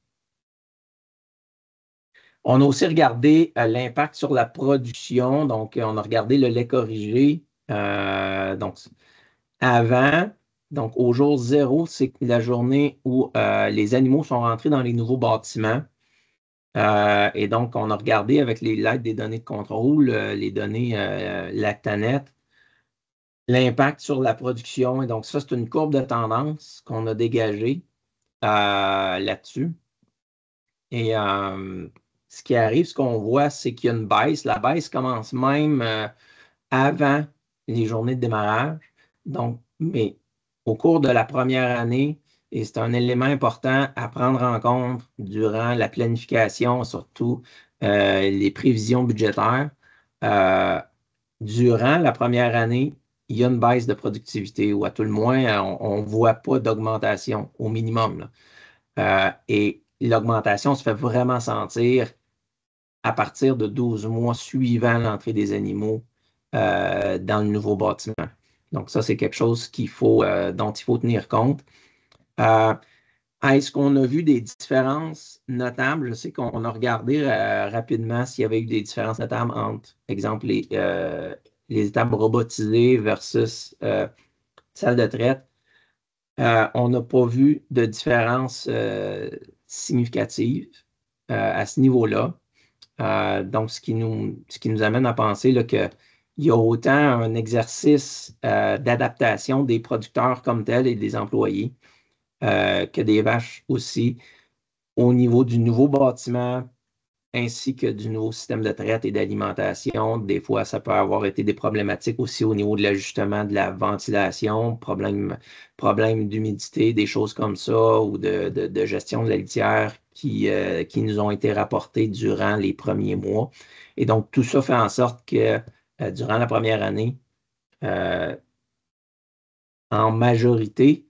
On a aussi regardé l'impact sur la production. Donc, on a regardé le lait corrigé. Donc, avant, donc au jour zéro, c'est la journée où les animaux sont rentrés dans les nouveaux bâtiments. Et donc, on a regardé avec l'aide des données de contrôle, les données Lactanet, l'impact sur la production. Et donc, ça, c'est une courbe de tendance qu'on a dégagée là-dessus. Et ce qui arrive, ce qu'on voit, c'est qu'il y a une baisse. La baisse commence même avant les journées de démarrage. Donc, mais au cours de la première année, et c'est un élément important à prendre en compte durant la planification, surtout les prévisions budgétaires. euh, Durant la première année, il y a une baisse de productivité, ou à tout le moins, on ne voit pas d'augmentation au minimum, là. Et l'augmentation se fait vraiment sentir à partir de 12 mois suivant l'entrée des animaux dans le nouveau bâtiment. Donc, ça, c'est quelque chose dont il faut tenir compte. Est-ce qu'on a vu des différences notables? Je sais qu'on a regardé rapidement s'il y avait eu des différences notables entre, exemple, les étables robotisées versus salle de traite. On n'a pas vu de différence significative à ce niveau-là. Donc, ce qui nous amène à penser là, qu'il y a autant un exercice d'adaptation des producteurs comme tels et des employés que des vaches aussi au niveau du nouveau bâtiment ainsi que du nouveau système de traite et d'alimentation. Des fois, ça peut avoir été des problématiques aussi au niveau de l'ajustement de la ventilation, problème d'humidité, des choses comme ça, ou de gestion de la litière qui nous ont été rapportés durant les premiers mois. Et donc, tout ça fait en sorte que durant la première année, euh, en majorité,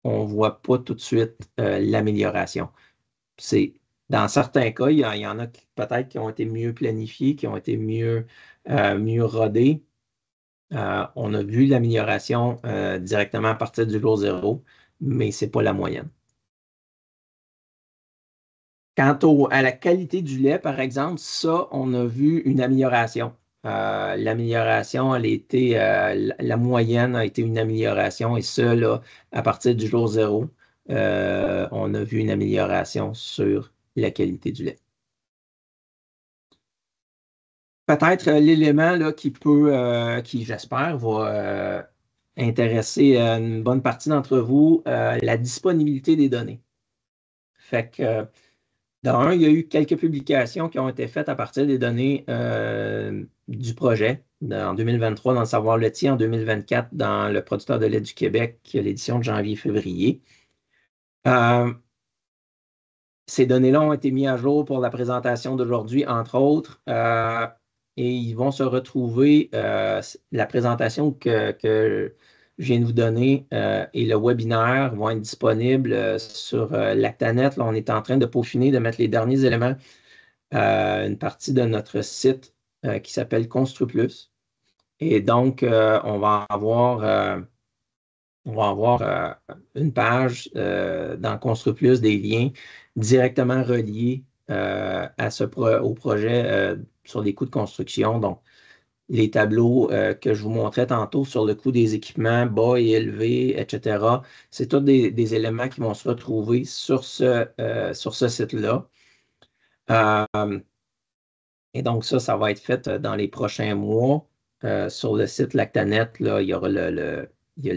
on ne voit pas tout de suite l'amélioration. C'est, dans certains cas, il y en a peut-être qui ont été mieux planifiés, qui ont été mieux rodés. On a vu l'amélioration directement à partir du jour zéro, mais ce n'est pas la moyenne. Quant à la qualité du lait, par exemple, ça, on a vu une amélioration. L'amélioration, la moyenne a été une amélioration, et ça, là, à partir du jour zéro, on a vu une amélioration sur la qualité du lait. Peut-être l'élément là, qui peut, qui j'espère, va intéresser une bonne partie d'entre vous, la disponibilité des données. Fait que, d'un, il y a eu quelques publications qui ont été faites à partir des données du projet en 2023 dans le Savoir laitier, en 2024 dans le Producteur de lait du Québec, l'édition de janvier-février. Ces données-là ont été mises à jour pour la présentation d'aujourd'hui, entre autres, et ils vont se retrouver, la présentation que je viens de vous donner et le webinaire vont être disponibles sur Lactanet. Là, on est en train de peaufiner, de mettre les derniers éléments, une partie de notre site qui s'appelle ConstruPlus. Et donc, on va avoir une page dans ConstruPlus, des liens directement reliés au projet sur les coûts de construction. Donc, les tableaux que je vous montrais tantôt sur le coût des équipements bas et élevés, etc. C'est tous des éléments qui vont se retrouver sur ce site-là. Et donc, ça va être fait dans les prochains mois. Sur le site Lactanet, là, il y aura il y a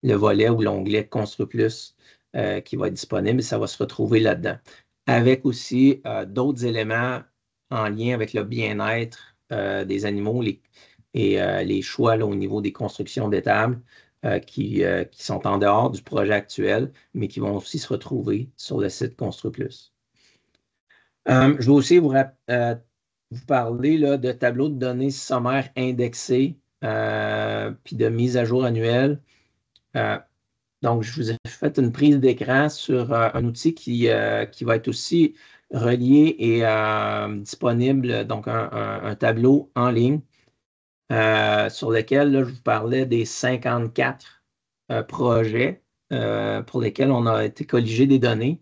le volet ou l'onglet ConstruPlus qui va être disponible et ça va se retrouver là-dedans. Avec aussi d'autres éléments en lien avec le bien-être des animaux et les choix là, au niveau des constructions d'étables qui sont en dehors du projet actuel, mais qui vont aussi se retrouver sur le site ConstruPlus. Je vais aussi vous parler là, de tableaux de données sommaires indexés puis de mise à jour annuelle. Donc, je vous ai fait une prise d'écran sur un outil qui va être aussi relié et disponible, donc un tableau en ligne sur lequel là, je vous parlais des 54 projets pour lesquels on a été colligé des données.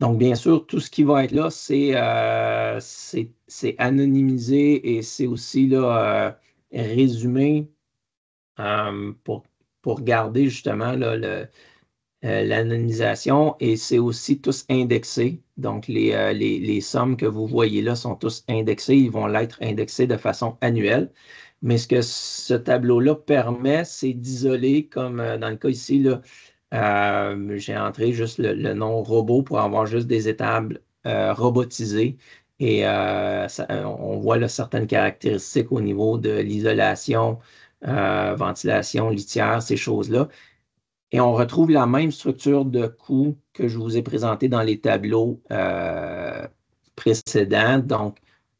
Donc, bien sûr, tout ce qui va être là, c'est anonymisé et c'est aussi là, résumé pour garder justement là, l'anonymisation et c'est aussi tous indexés. Donc, les sommes que vous voyez là sont tous indexées. Ils vont l'être indexés de façon annuelle. Mais ce que ce tableau-là permet, c'est d'isoler, comme dans le cas ici, là, j'ai entré juste le nom robot pour avoir juste des étables robotisées. Et on voit là, certaines caractéristiques au niveau de l'isolation, ventilation, litière, ces choses-là. Et on retrouve la même structure de coûts que je vous ai présenté dans les tableaux précédents. Donc,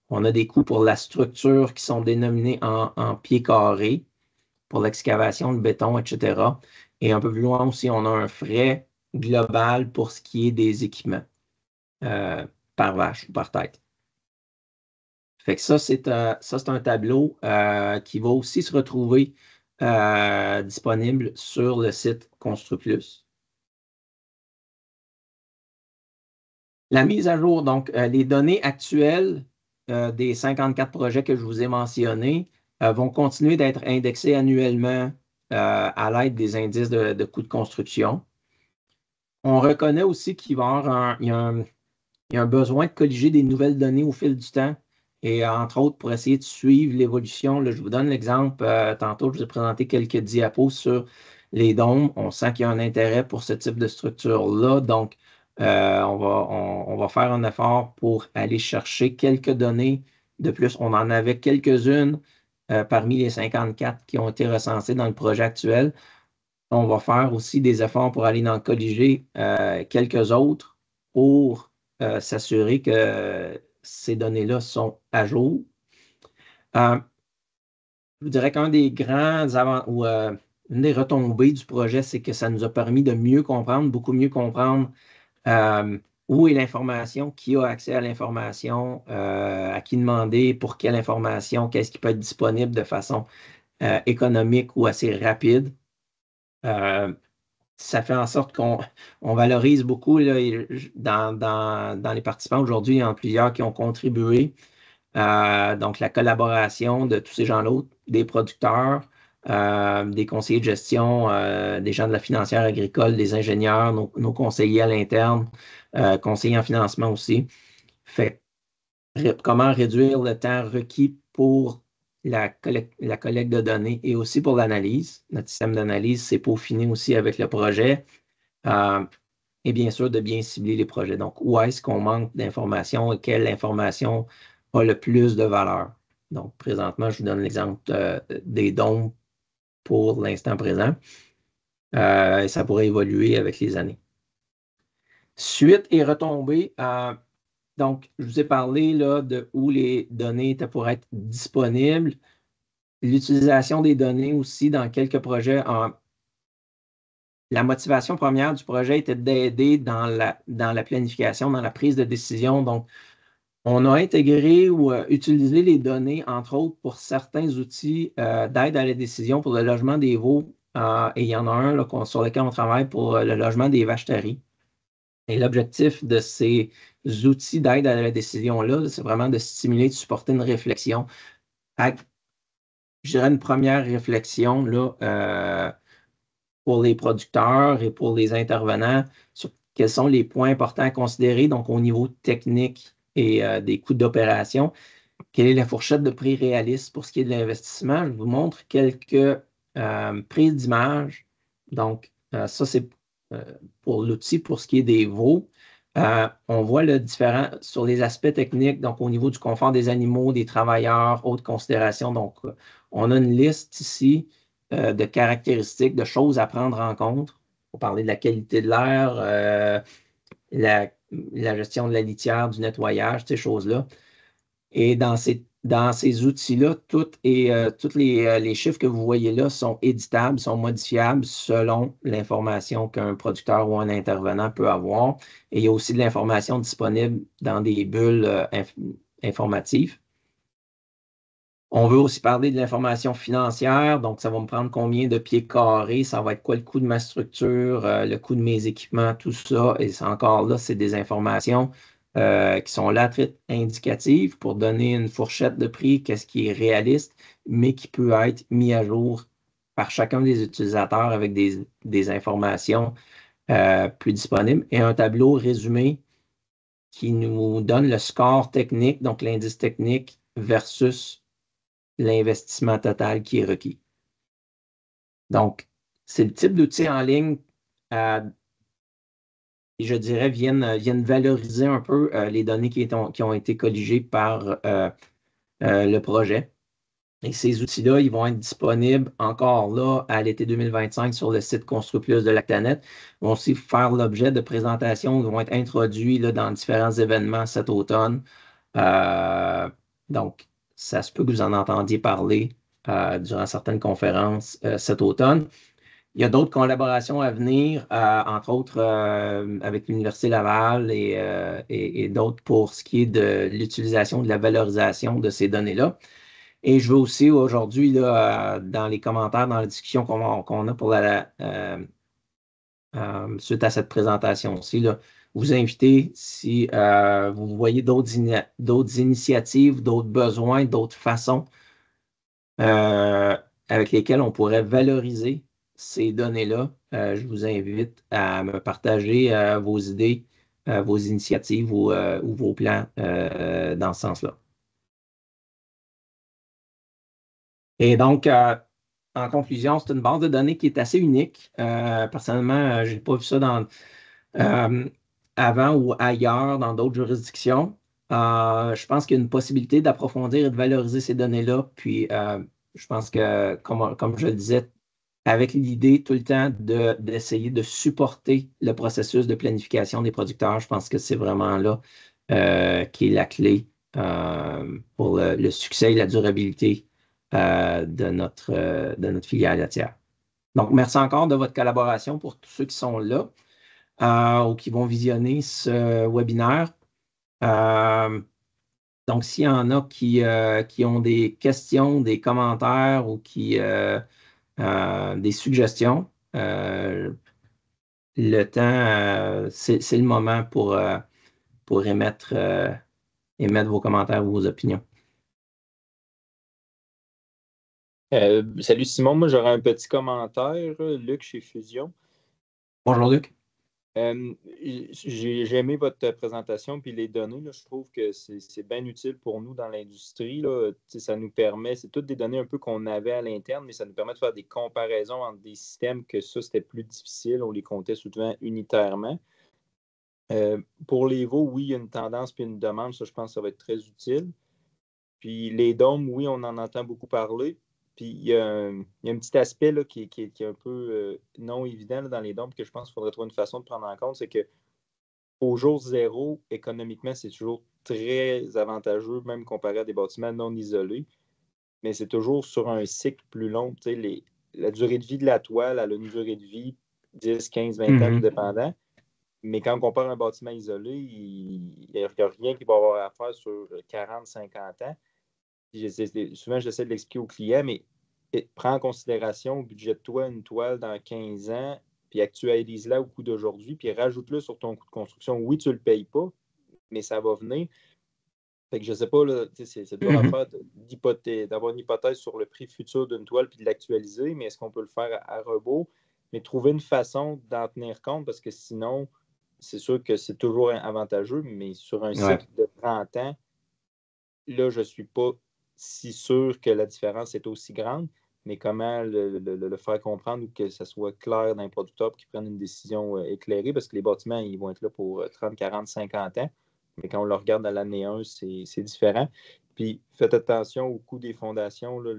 on a des coûts pour la structure qui sont dénominés en pieds carrés pour l'excavation, le béton, etc. Et un peu plus loin aussi, on a un frais global pour ce qui est des équipements par vache ou par tête. Fait que ça, c'est un tableau qui va aussi se retrouver disponible sur le site ConstruPlus. La mise à jour, donc les données actuelles des 54 projets que je vous ai mentionnés vont continuer d'être indexées annuellement à l'aide des indices de coûts de construction. On reconnaît aussi qu'il va y avoir il y a un besoin de colliger des nouvelles données au fil du temps et entre autres pour essayer de suivre l'évolution. Je vous donne l'exemple, tantôt je vous ai présenté quelques diapos les dômes. On sent qu'il y a un intérêt pour ce type de structure-là. Donc, on va faire un effort pour aller chercher quelques données de plus. On en avait quelques-unes parmi les 54 qui ont été recensées dans le projet actuel. On va faire aussi des efforts pour aller en colliger quelques autres pour s'assurer que ces données-là sont à jour. Je vous dirais qu'un des grands une des retombées du projet, c'est que ça nous a permis de mieux comprendre, beaucoup mieux comprendre où est l'information, qui a accès à l'information, à qui demander, pour quelle information, qu'est-ce qui peut être disponible de façon économique ou assez rapide. Ça fait en sorte qu'on valorise beaucoup là, dans les participants aujourd'hui, il y en a plusieurs qui ont contribué. Donc, la collaboration de tous ces gens-là, des producteurs, des conseillers de gestion, des gens de la financière agricole, des ingénieurs, nos conseillers à l'interne, conseillers en financement aussi. Fait comment réduire le temps requis pour la collecte de données et aussi pour l'analyse. Notre système d'analyse, c'est peaufiné aussi avec le projet. Et bien sûr, de bien cibler les projets. Donc, où est-ce qu'on manque d'informations et quelle information a le plus de valeur? Donc, présentement, je vous donne l'exemple des dons pour l'instant présent. Et ça pourrait évoluer avec les années. Suite et retombées. Donc, je vous ai parlé là, de où les données étaient pour être disponibles. L'utilisation des données aussi dans quelques projets. La motivation première du projet était d'aider dans la planification, dans la prise de décision. Donc, on a intégré ou utilisé les données, entre autres, pour certains outils d'aide à la décision pour le logement des veaux. Et il y en a un là, sur lequel on travaille pour le logement des vaches-taries. Et l'objectif de ces outils d'aide à la décision-là, c'est vraiment de stimuler, de supporter une réflexion. Je dirais une première réflexion là, pour les producteurs et pour les intervenants sur quels sont les points importants à considérer, donc au niveau technique et des coûts d'opération. Quelle est la fourchette de prix réaliste pour ce qui est de l'investissement? Je vous montre quelques prises d'image. Donc, ça, c'est pour l'outil pour ce qui est des veaux. On voit le différent sur les aspects techniques, donc au niveau du confort des animaux, des travailleurs, autres considérations. Donc, on a une liste ici de caractéristiques, de choses à prendre en compte. Pour parler de la qualité de l'air, la gestion de la litière, du nettoyage, ces choses-là. Et dans ces outils-là, tous les chiffres que vous voyez là sont éditables, sont modifiables selon l'information qu'un producteur ou un intervenant peut avoir. Et il y a aussi de l'information disponible dans des bulles informatives. On veut aussi parler de l'information financière, donc ça va me prendre combien de pieds carrés, ça va être quoi le coût de ma structure, le coût de mes équipements, tout ça. Et encore là, c'est des informations qui sont là très indicatives pour donner une fourchette de prix, qu'est-ce qui est réaliste, mais qui peut être mis à jour par chacun des utilisateurs avec des informations plus disponibles. Et un tableau résumé qui nous donne le score technique, donc l'indice technique versus l'investissement total qui est requis. Donc, c'est le type d'outils en ligne qui, je dirais, viennent valoriser un peu les données qui ont été colligées par le projet. Et ces outils-là, ils vont être disponibles encore là à l'été 2025 sur le site Construit Plus de Lactanet. Ils vont aussi faire l'objet de présentations qui vont être introduits là, dans différents événements cet automne. Donc, ça se peut que vous en entendiez parler durant certaines conférences cet automne. Il y a d'autres collaborations à venir, entre autres avec l'Université Laval et d'autres pour ce qui est de l'utilisation, de la valorisation de ces données-là. Et je veux aussi aujourd'hui, là, dans les commentaires, dans la discussion qu'on a pour suite à cette présentation aussi, là, vous inviter, si vous voyez d'autres initiatives, d'autres besoins, d'autres façons avec lesquelles on pourrait valoriser ces données-là, je vous invite à me partager vos idées, vos initiatives ou vos plans dans ce sens-là. Et donc, en conclusion, c'est une base de données qui est assez unique. Personnellement, je n'ai pas vu ça euh, avant ou ailleurs dans d'autres juridictions. Je pense qu'il y a une possibilité d'approfondir et de valoriser ces données-là. Puis, je pense que, comme je le disais, avec l'idée tout le temps d'essayer de supporter le processus de planification des producteurs, je pense que c'est vraiment là qui est la clé pour le succès et la durabilité de notre filière laitière. Donc, merci encore de votre collaboration pour tous ceux qui sont là ou qui vont visionner ce webinaire. Donc, s'il y en a qui ont des questions, des commentaires ou des suggestions, le temps, c'est le moment pour émettre vos commentaires ou vos opinions. Salut Simon, moi j'aurais un petit commentaire, Luc chez Fusion. Bonjour Luc. J'ai aimé votre présentation puis les données. Là, je trouve que c'est bien utile pour nous dans l'industrie. Là. Ça nous permet, c'est toutes des données un peu qu'on avait à l'interne, mais ça nous permet de faire des comparaisons entre des systèmes que ça, c'était plus difficile. On les comptait souvent unitairement. Pour les veaux, oui, il y a une tendance puis une demande. Ça, je pense que ça va être très utile. Puis les dômes, oui, on en entend beaucoup parler. Puis il y a un petit aspect là, qui est un peu non évident là, dans les dômes que je pense qu'il faudrait trouver une façon de prendre en compte, c'est qu'au jour zéro, économiquement, c'est toujours très avantageux, même comparé à des bâtiments non isolés. Mais c'est toujours sur un cycle plus long. Tu sais, la durée de vie de la toile, elle a une durée de vie 10, 15, 20 ans, tout dépendant. Mais quand on compare un bâtiment isolé, il n'y a rien qui va avoir à faire sur 40, 50 ans. Souvent, j'essaie de l'expliquer aux clients, mais prends en considération, budgète-toi une toile dans 15 ans, puis actualise-la au coût d'aujourd'hui, puis rajoute-le sur ton coût de construction. Oui, tu ne le payes pas, mais ça va venir. Fait que je ne sais pas, là, c'est dur à faire d'avoir une hypothèse sur le prix futur d'une toile puis de l'actualiser, mais est-ce qu'on peut le faire à rebours? Mais trouver une façon d'en tenir compte, parce que sinon, c'est sûr que c'est toujours avantageux, mais sur un cycle de 30 ans, là, je ne suis pas si sûr que la différence est aussi grande, mais comment le faire comprendre ou que ça soit clair dans les producteurs pour qu'ils prennent une décision éclairée, parce que les bâtiments, ils vont être là pour 30, 40, 50 ans, mais quand on le regarde à l'année 1, c'est différent. Puis faites attention au coût des fondations. Là,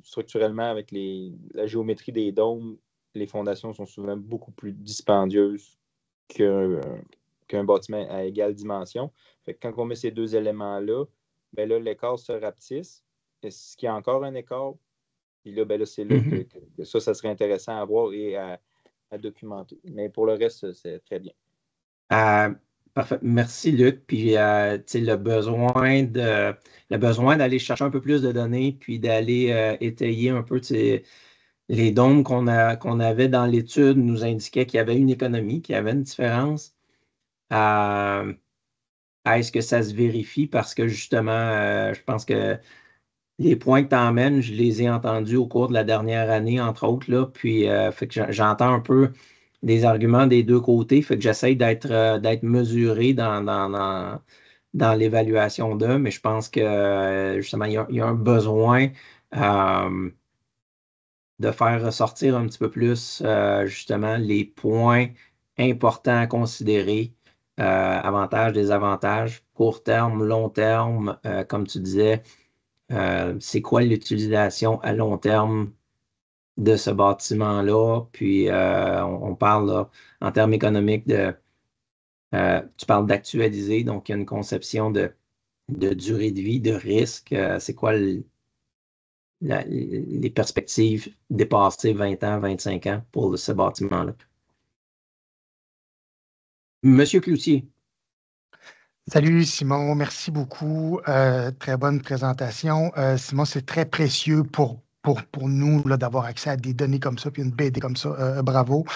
structurellement, avec la géométrie des dômes, les fondations sont souvent beaucoup plus dispendieuses qu'un bâtiment à égale dimension. Fait que quand on met ces deux éléments-là, ben là, l'écart se rapetisse. Est-ce qu'il y a encore un écart? Puis là, ben là c'est là que ça serait intéressant à voir et à documenter. Mais pour le reste, c'est très bien. Parfait. Merci, Luc. Puis, le besoin d'aller chercher un peu plus de données, puis d'aller étayer un peu les dômes qu'on avait dans l'étude nous indiquaient qu'il y avait une économie, qu'il y avait une différence. Est-ce que ça se vérifie? Parce que justement, je pense que les points que tu emmènes, je les ai entendus au cours de la dernière année, entre autres, là, puis fait que j'entends un peu des arguments des deux côtés, fait que j'essaye d'être mesuré dans l'évaluation d'eux, mais je pense que justement, il y a un besoin de faire ressortir un petit peu plus justement les points importants à considérer, avantages, désavantages, court terme, long terme, comme tu disais. C'est quoi l'utilisation à long terme de ce bâtiment-là? Puis, on parle là, en termes économiques tu parles d'actualiser, donc il y a une conception de durée de vie, de risque. C'est quoi les perspectives dépassées 20 ans, 25 ans pour ce bâtiment-là? Monsieur Cloutier. Salut Simon, merci beaucoup. Très bonne présentation. Simon, c'est très précieux pour nous là, d'avoir accès à des données comme ça, puis une BD comme ça. Bravo.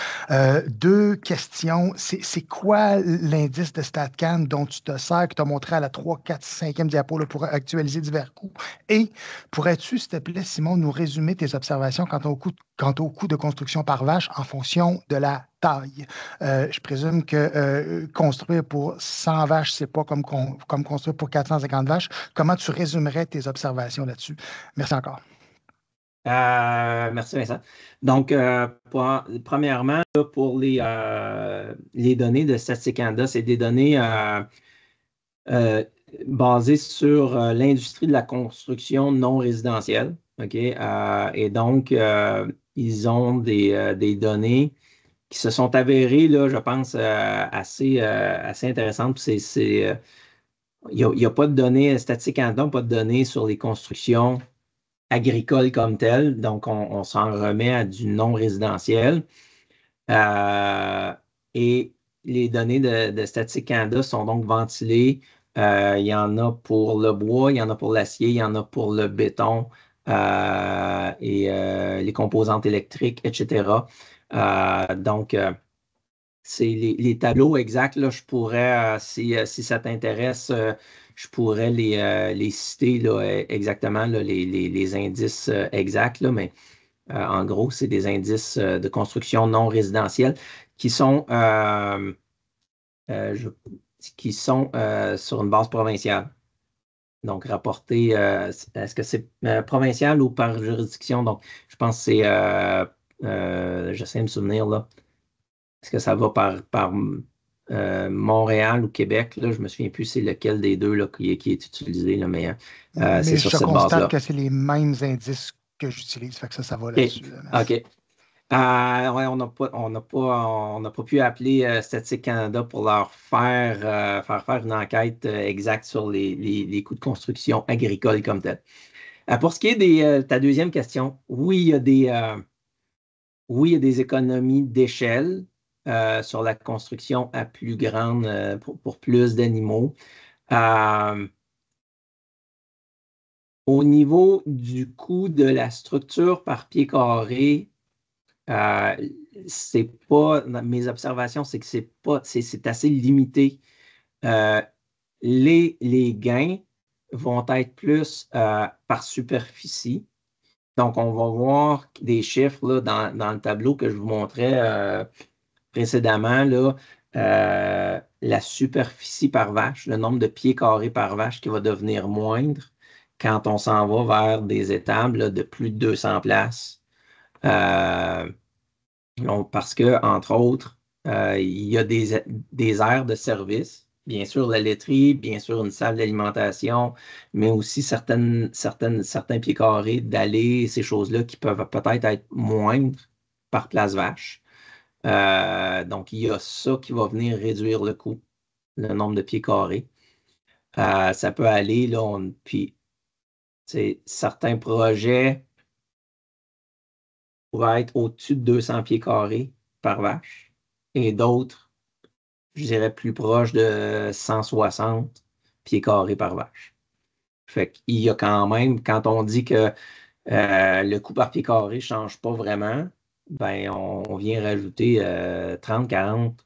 Deux questions. C'est quoi l'indice de StatCan dont tu te sers, que tu as montré à la 3, 4, 5e diapo là, pour actualiser divers coûts? Et pourrais-tu, s'il te plaît, Simon, nous résumer tes observations quant au coût de construction par vache en fonction de la taille? Je présume que construire pour 100 vaches, c'est pas comme construire pour 450 vaches. Comment tu résumerais tes observations là-dessus? Merci encore. Merci Vincent. Donc, premièrement, là, pour les données de Statistique Canada, c'est des données basées sur l'industrie de la construction non résidentielle. OK? Et donc, ils ont des données qui se sont avérées, là, je pense, assez intéressantes. Il n'y a pas de données, Statistique Canada, pas de données sur les constructions agricole comme tel. Donc, on s'en remet à du non résidentiel. Et les données de Statistique Canada sont donc ventilées. Il y en a pour le bois, il y en a pour l'acier, il y en a pour le béton et les composantes électriques, etc. Donc, c'est les tableaux exacts, là, je pourrais, si ça t'intéresse, je pourrais les citer là, exactement, là, les indices exacts, là, mais en gros, c'est des indices de construction non résidentielle qui sont qui sont sur une base provinciale. Donc, rapporté, est-ce que c'est provincial ou par juridiction? Donc, je pense que c'est, j'essaie de me souvenir, là. Est-ce que ça va par Montréal ou Québec? Là, je ne me souviens plus c'est lequel des deux là, qui est utilisé, là, mais c'est Mais sur je cette constate base-là. que c'est les mêmes indices que j'utilise, fait que ça va OK. là-dessus. Merci. OK. Ouais, on n'a pas pu appeler Statistique Canada pour leur faire une enquête exacte sur les coûts de construction agricoles comme tel. Pour ce qui est ta deuxième question, oui, il y a des économies d'échelle sur la construction à plus grande pour plus d'animaux. Au niveau du coût de la structure par pied carré, c'est pas, mes observations, c'est que c'est assez limité. Euh, les gains vont être plus par superficie. Donc, on va voir des chiffres là, dans le tableau que je vous montrais précédemment, là, la superficie par vache, le nombre de pieds carrés par vache qui va devenir moindre quand on s'en va vers des étables là, de plus de 200 places. Parce que, entre autres, il y a des aires de service, bien sûr la laiterie, bien sûr une salle d'alimentation, mais aussi certains pieds carrés d'allées, ces choses-là qui peuvent peut-être être moindres par place vache. Donc, il y a ça qui va venir réduire le coût, le nombre de pieds carrés. Ça peut aller, là, puis, certains projets pourraient être au-dessus de 200 pieds carrés par vache et d'autres, je dirais, plus proches de 160 pieds carrés par vache. Fait qu'il y a quand même, quand on dit que le coût par pied carré ne change pas vraiment, ben, on vient rajouter 30, 40,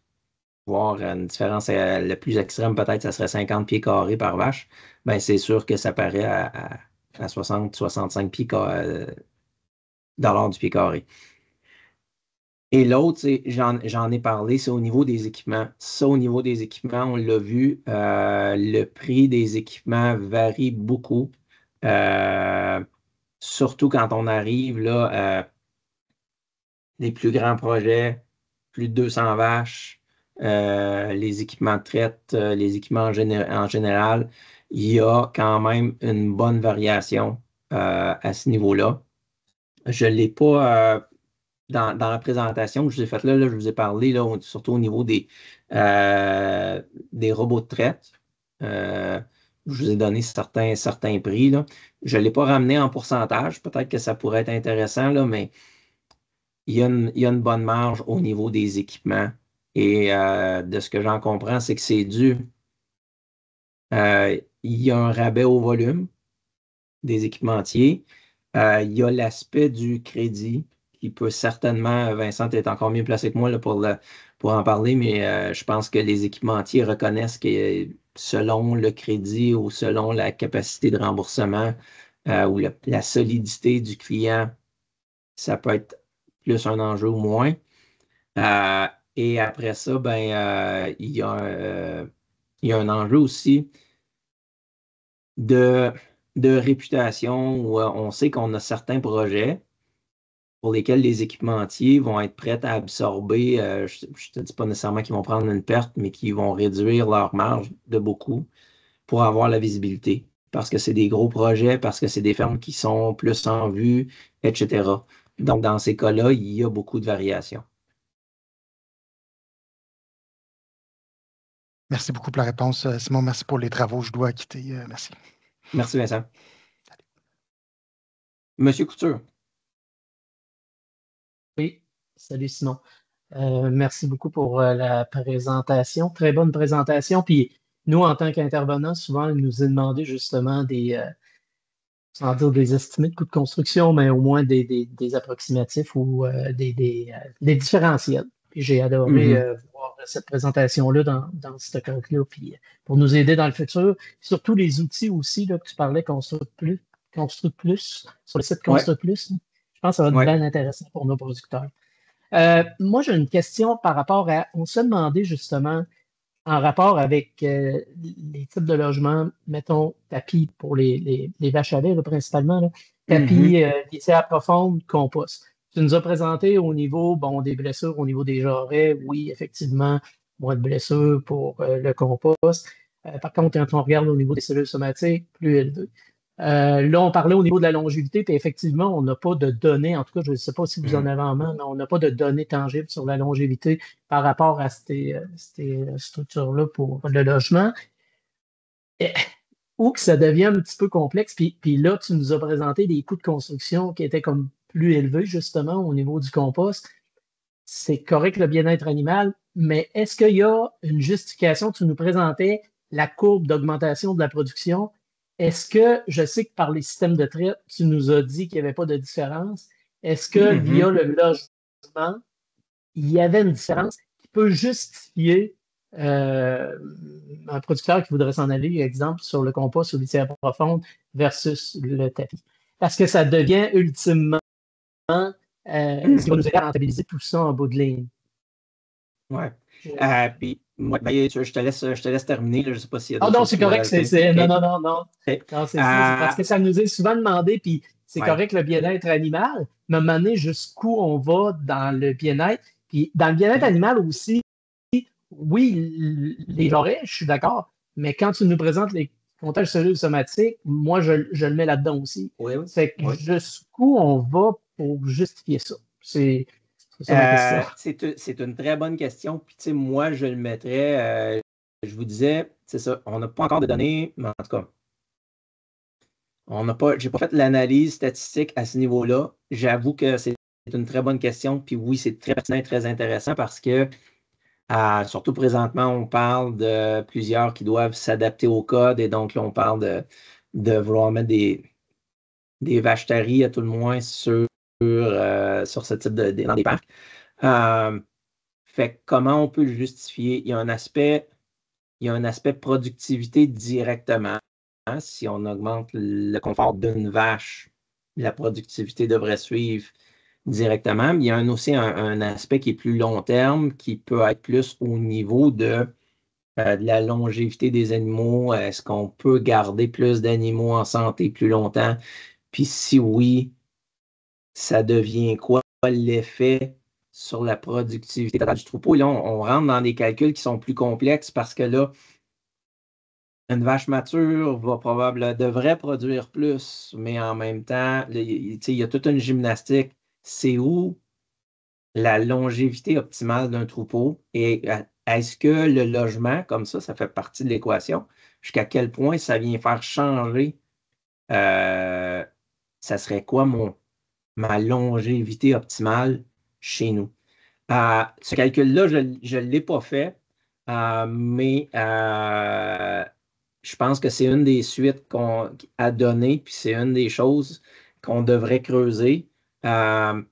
voire une différence le plus extrême, peut-être, ça serait 50 pieds carrés par vache. Ben, c'est sûr que ça paraît à 60, 65 dollars du pied carré. Et l'autre, j'en ai parlé, c'est au niveau des équipements. Ça, au niveau des équipements, on l'a vu, le prix des équipements varie beaucoup. Surtout quand on arrive là, les plus grands projets, plus de 200 vaches, les équipements de traite, les équipements en général, il y a quand même une bonne variation à ce niveau-là. Je ne l'ai pas dans la présentation que je vous ai faite là, je vous ai parlé là, surtout au niveau des robots de traite. Je vous ai donné certains prix, là. Je ne l'ai pas ramené en pourcentage. Peut-être que ça pourrait être intéressant, là, mais il y a une bonne marge au niveau des équipements. Et de ce que j'en comprends, c'est que c'est dû. Il y a un rabais au volume des équipementiers. Il y a l'aspect du crédit qui peut certainement, Vincent, est encore mieux placé que moi là, pour en parler, mais je pense que les équipementiers reconnaissent que selon le crédit ou selon la capacité de remboursement ou la solidité du client, ça peut être plus un enjeu ou moins. Euh, et après ça, ben, il y a un enjeu aussi de, de réputation où on sait qu'on a certains projets pour lesquels les équipementiers vont être prêts à absorber, je ne te dis pas nécessairement qu'ils vont prendre une perte, mais qu'ils vont réduire leur marge de beaucoup pour avoir la visibilité. Parce que c'est des gros projets, parce que c'est des fermes qui sont plus en vue, etc. Donc, dans ces cas-là, il y a beaucoup de variations. Merci beaucoup pour la réponse, Simon. Merci pour les travaux. Je dois quitter. Merci. Merci, Vincent. Monsieur Couture. Oui, salut Simon. Merci beaucoup pour la présentation. Très bonne présentation. Puis nous, en tant qu'intervenants, souvent, il nous est demandé justement sans dire des estimés de coûts de construction, mais au moins des approximatifs ou des différentiels. Puis j'ai adoré voir cette présentation-là dans ce cadre-là, puis pour nous aider dans le futur. Surtout les outils aussi là, que tu parlais, Construct Plus, sur le site Construct Plus. Je pense que ça va être bien intéressant pour nos producteurs. Moi, j'ai une question par rapport à. On s'est demandé justement, je en rapport avec les types de logements, mettons tapis pour les vaches à lait, là, principalement, là, tapis, litière profonde, compost. Tu nous as présenté au niveau des blessures, au niveau des jarrets, oui, effectivement, moins de blessures pour le compost. Par contre, quand on regarde au niveau des cellules somatiques, plus élevé. Là, on parlait au niveau de la longévité, puis effectivement, on n'a pas de données, en tout cas, je ne sais pas si vous en avez en main, mais on n'a pas de données tangibles sur la longévité par rapport à ces structures-là pour le logement. Ou que ça devient un petit peu complexe, puis là, tu nous as présenté des coûts de construction qui étaient comme plus élevés, justement, au niveau du compost. C'est correct le bien-être animal, mais est-ce qu'il y a une justification? Tu nous présentais la courbe d'augmentation de la production. Est-ce que, je sais que par les systèmes de traite, tu nous as dit qu'il n'y avait pas de différence. Est-ce que via le logement, il y avait une différence qui peut justifier un producteur qui voudrait s'en aller, exemple, sur le compost ou litière profonde versus le tapis? Parce que ça devient ultimement ce qui va nous aider à rentabiliser tout ça en bout de ligne. Oui. Puis, je te laisse terminer. Là, je ne sais pas s'il y a d'autres non, choses c'est correct. Non. Okay. Non, c'est parce que ça nous est souvent demandé, puis c'est correct le bien-être animal, mais à un moment donné, jusqu'où on va dans le bien-être. Puis dans le bien-être animal aussi, oui, les jarrets, je suis d'accord, mais quand tu nous présentes les comptages cellules somatiques, moi, je le mets là-dedans aussi. Oui. Jusqu'où on va pour justifier ça? C'est ça ma question. C'est une très bonne question. Puis, tu sais, moi, je le mettrais, je vous disais, c'est ça, on n'a pas encore de données, mais en tout cas, j'ai pas fait l'analyse statistique à ce niveau-là. J'avoue que c'est une très bonne question. Puis oui, c'est très pertinent et très intéressant parce que, surtout présentement, on parle de plusieurs qui doivent s'adapter au code et donc là, on parle de vouloir mettre des vaches taries à tout le moins sur ce type dans des parcs. Fait que comment on peut le justifier? Il y a un aspect productivité directement. Si on augmente le confort d'une vache, la productivité devrait suivre directement. Mais il y a aussi un aspect qui est plus long terme, qui peut être plus au niveau de la longévité des animaux. Est-ce qu'on peut garder plus d'animaux en santé plus longtemps? Puis si oui, ça devient quoi l'effet sur la productivité totale du troupeau? Et là, on rentre dans des calculs qui sont plus complexes parce que là, une vache mature devrait produire plus, mais en même temps, il y a toute une gymnastique. C'est où la longévité optimale d'un troupeau et est-ce que le logement, comme ça fait partie de l'équation? Jusqu'à quel point ça vient faire changer? Ça serait quoi ma longévité optimale chez nous? Ce calcul-là, je ne l'ai pas fait, mais je pense que c'est une des suites à donner, puis c'est une des choses qu'on devrait creuser. À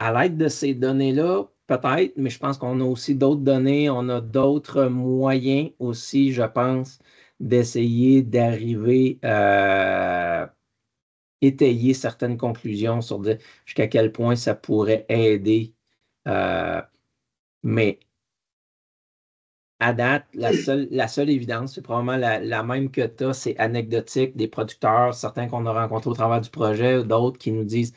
l'aide de ces données-là, peut-être, mais je pense qu'on a aussi d'autres données, on a d'autres moyens aussi, je pense, d'essayer d'arriver à étayer certaines conclusions sur jusqu'à quel point ça pourrait aider. Mais à date, la seule évidence, c'est probablement la même que tu as, c'est anecdotique des producteurs, certains qu'on a rencontrés au travers du projet, d'autres qui nous disent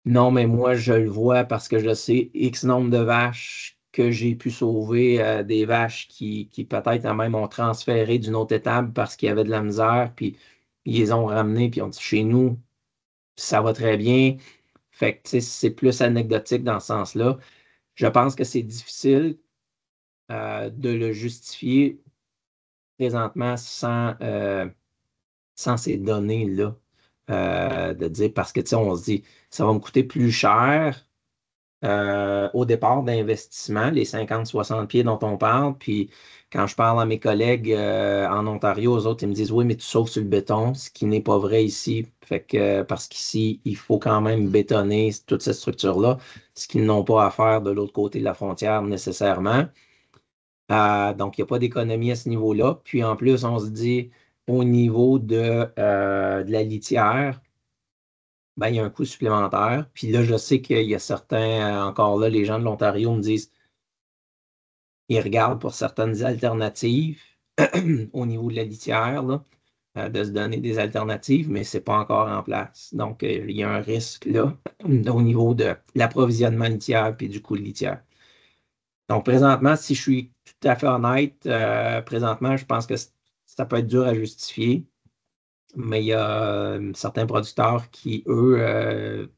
non, mais moi, je le vois parce que je sais X nombre de vaches que j'ai pu sauver, des vaches qui peut-être même ont transféré d'une autre étape parce qu'il y avait de la misère, puis ils les ont ramenés, puis on dit chez nous, ça va très bien. Fait que c'est plus anecdotique dans ce sens-là. Je pense que c'est difficile de le justifier présentement sans ces données-là. De dire parce que on se dit ça va me coûter plus cher au départ d'investissement, les 50-60 pieds dont on parle. Puis quand je parle à mes collègues en Ontario, aux autres, ils me disent oui, mais tu sauves sur le béton, ce qui n'est pas vrai ici. Fait que parce qu'ici, il faut quand même bétonner toute cette structure-là, ce qu'ils n'ont pas à faire de l'autre côté de la frontière nécessairement. Donc, il n'y a pas d'économie à ce niveau-là. Puis en plus, on se dit au niveau de la litière, ben, il y a un coût supplémentaire. Puis là, je sais qu'il y a certains, encore là, les gens de l'Ontario me disent ils regardent pour certaines alternatives au niveau de la litière, là, de se donner des alternatives, mais ce n'est pas encore en place. Donc, il y a un risque là au niveau de l'approvisionnement litière et du coût de litière. Donc, présentement, si je suis tout à fait honnête, présentement, je pense que ça peut être dur à justifier, mais il y a certains producteurs qui, eux,